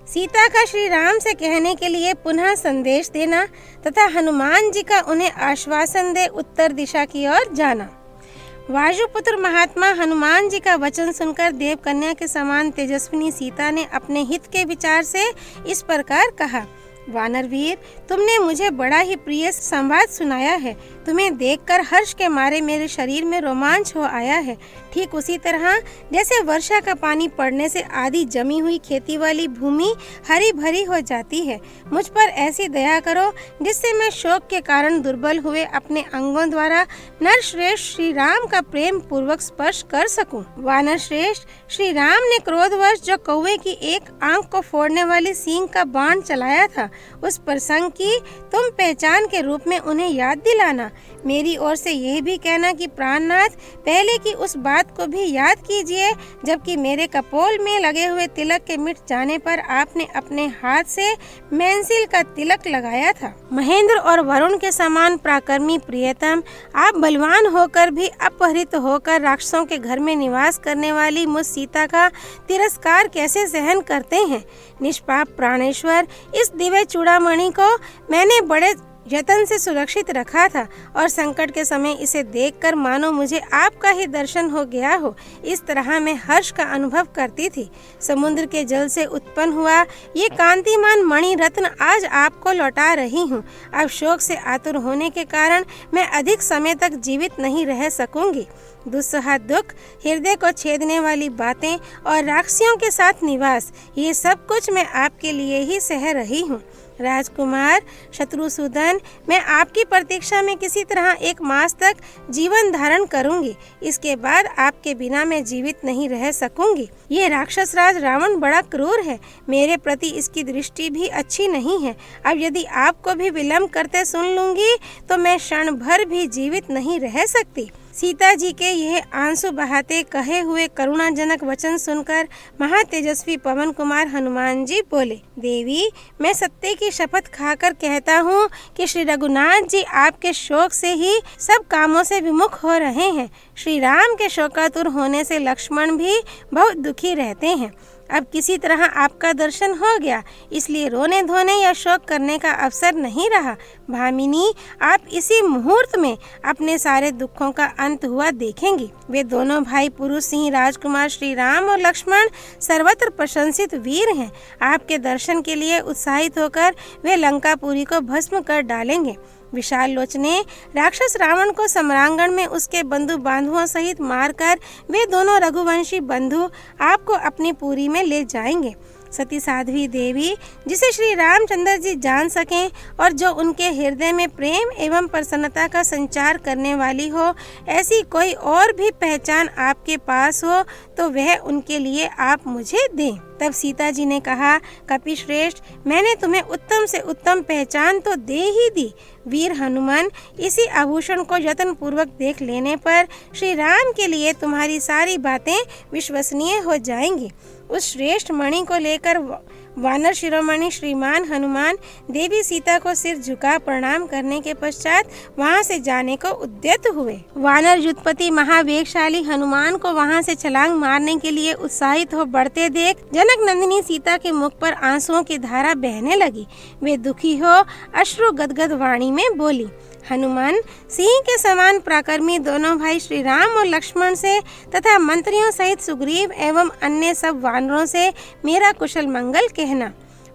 सीता का श्री राम से कहने के लिए पुनः संदेश देना तथा हनुमान जी का उन्हें आश्वासन दे उत्तर दिशा की ओर जाना। वायुपुत्र महात्मा हनुमान जी का वचन सुनकर देवकन्या के समान तेजस्विनी सीता ने अपने हित के विचार से इस प्रकार कहा, वानर वीर, तुमने मुझे बड़ा ही प्रिय संवाद सुनाया है। तुम्हें देखकर हर्ष के मारे मेरे शरीर में रोमांच हो आया है। ठीक उसी तरह जैसे वर्षा का पानी पड़ने से आधी जमी हुई खेती वाली भूमि हरी भरी हो जाती है, मुझ पर ऐसी दया करो जिससे मैं शोक के कारण दुर्बल हुए अपने अंगों द्वारा नरश्रेष्ठ श्री राम का प्रेम पूर्वक स्पर्श कर सकूं। वानर श्रेष्ठ, श्री राम ने क्रोधवश जो कौवे की एक आंख को फोड़ने वाली सींग का बाण चलाया था, उस प्रसंग की तुम पहचान के रूप में उन्हें याद दिलाना। मेरी ओर से यह भी कहना कि प्राणनाथ, पहले की उस बात बात को भी याद कीजिए जबकि मेरे कपोल में लगे हुए तिलक के मिट जाने पर आपने अपने हाथ से मेंसिल का तिलक लगाया था। महेंद्र और वरुण के समान पराक्रमी प्रियतम, आप बलवान होकर भी अपहरित होकर राक्षसों के घर में निवास करने वाली मुझ सीता का तिरस्कार कैसे सहन करते हैं? निष्पाप प्राणेश्वर, इस दिव्य चूड़ामणि को मैंने बड़े यत्न से सुरक्षित रखा था और संकट के समय इसे देखकर मानो मुझे आपका ही दर्शन हो गया हो, इस तरह मैं हर्ष का अनुभव करती थी। समुद्र के जल से उत्पन्न हुआ ये कांतिमान मणि रत्न आज आपको लौटा रही हूँ। अब शोक से आतुर होने के कारण मैं अधिक समय तक जीवित नहीं रह सकूंगी। दुस्सह दुख, हृदय को छेदने वाली बातें और राक्षसियों के साथ निवास, ये सब कुछ मैं आपके लिए ही सह रही हूँ। राजकुमार शत्रुसूदन, मैं आपकी प्रतीक्षा में किसी तरह 1 मास तक जीवन धारण करूंगी। इसके बाद आपके बिना मैं जीवित नहीं रह सकूंगी। ये राक्षस राज रावण बड़ा क्रूर है, मेरे प्रति इसकी दृष्टि भी अच्छी नहीं है। अब यदि आपको भी विलम्ब करते सुन लूंगी तो मैं क्षण भर भी जीवित नहीं रह सकती। सीता जी के यह आंसू बहाते कहे हुए करुणाजनक वचन सुनकर महातेजस्वी पवन कुमार हनुमान जी बोले, देवी, मैं सत्य की शपथ खाकर कहता हूँ कि श्री रघुनाथ जी आपके शोक से ही सब कामों से विमुख हो रहे हैं। श्री राम के शोकातुर होने से लक्ष्मण भी बहुत दुखी रहते हैं। अब किसी तरह आपका दर्शन हो गया, इसलिए रोने धोने या शोक करने का अवसर नहीं रहा। भामिनी, आप इसी मुहूर्त में अपने सारे दुखों का अंत हुआ देखेंगी। वे दोनों भाई पुरुष सिंह राजकुमार श्री राम और लक्ष्मण सर्वत्र प्रशंसित वीर हैं। आपके दर्शन के लिए उत्साहित होकर वे लंकापुरी को भस्म कर डालेंगे। विशाल लोचने, राक्षस रावण को सम्रांगण में उसके बंधु बांधुओं सहित मारकर वे दोनों रघुवंशी बंधु आपको अपनी पुरी में ले जाएंगे। सती साध्वी देवी, जिसे श्री रामचंद्र जी जान सकें और जो उनके हृदय में प्रेम एवं प्रसन्नता का संचार करने वाली हो, ऐसी कोई और भी पहचान आपके पास हो तो वह उनके लिए आप मुझे दें। तब सीता जी ने कहा, कपिश्रेष्ठ, मैंने तुम्हें उत्तम से उत्तम पहचान तो दे ही दी। वीर हनुमान, इसी आभूषण को यत्न पूर्वक देख लेने पर श्री राम के लिए तुम्हारी सारी बातें विश्वसनीय हो जाएंगी। उस श्रेष्ठ मणि को लेकर वानर शिरोमणि श्रीमान हनुमान देवी सीता को सिर झुका प्रणाम करने के पश्चात वहां से जाने को उद्यत हुए। वानर युद्धपति महावेगशाली हनुमान को वहां से छलांग मारने के लिए उत्साहित हो बढ़ते देख जनक नंदिनी सीता के मुख पर आंसुओं की धारा बहने लगी। वे दुखी हो अश्रु गदगद वाणी में बोली, हनुमान, सिंह के समान पराक्रमी दोनों भाई श्री राम और लक्ष्मण से तथा मंत्रियों सहित सुग्रीव एवं अन्य सब वानरों से मेरा कुशल मंगल कहना।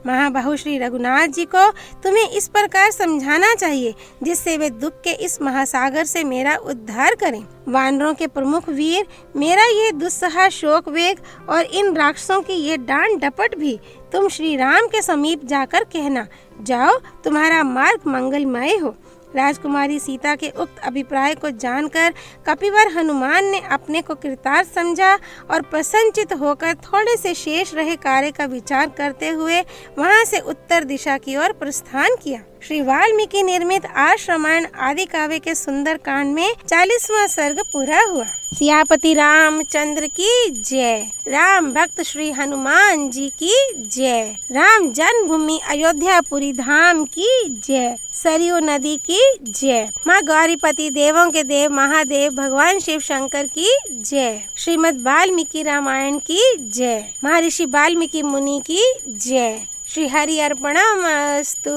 महाबाहु श्री रघुनाथ जी को तुम्हें इस प्रकार समझाना चाहिए जिससे वे दुख के इस महासागर से मेरा उद्धार करें। वानरों के प्रमुख वीर, मेरा ये दुस्सह शोक वेग और इन राक्षसों की ये डांट डपट भी तुम श्री राम के समीप जाकर कहना। जाओ, तुम्हारा मार्ग मंगलमय हो। राजकुमारी सीता के उक्त अभिप्राय को जानकर कपिवर हनुमान ने अपने को कृतार्थ समझा और प्रसन्नचित होकर थोड़े से शेष रहे कार्य का विचार करते हुए वहां से उत्तर दिशा की ओर प्रस्थान किया। श्री वाल्मीकि निर्मित आर्ष रामायण आदि काव्य के सुंदर कांड में 40वां सर्ग पूरा हुआ। सियापति रामचंद्र की जय। राम भक्त श्री हनुमान जी की जय। राम जन्मभूमि अयोध्यापुरी धाम की जय। सरयू नदी की जय। माँ गौरीपति देवों के देव महादेव भगवान शिव शंकर की जय। श्रीमद् वाल्मीकि रामायण की जय। महर्षि वाल्मीकि मुनि की जय। श्री हरि अर्पणमस्तु।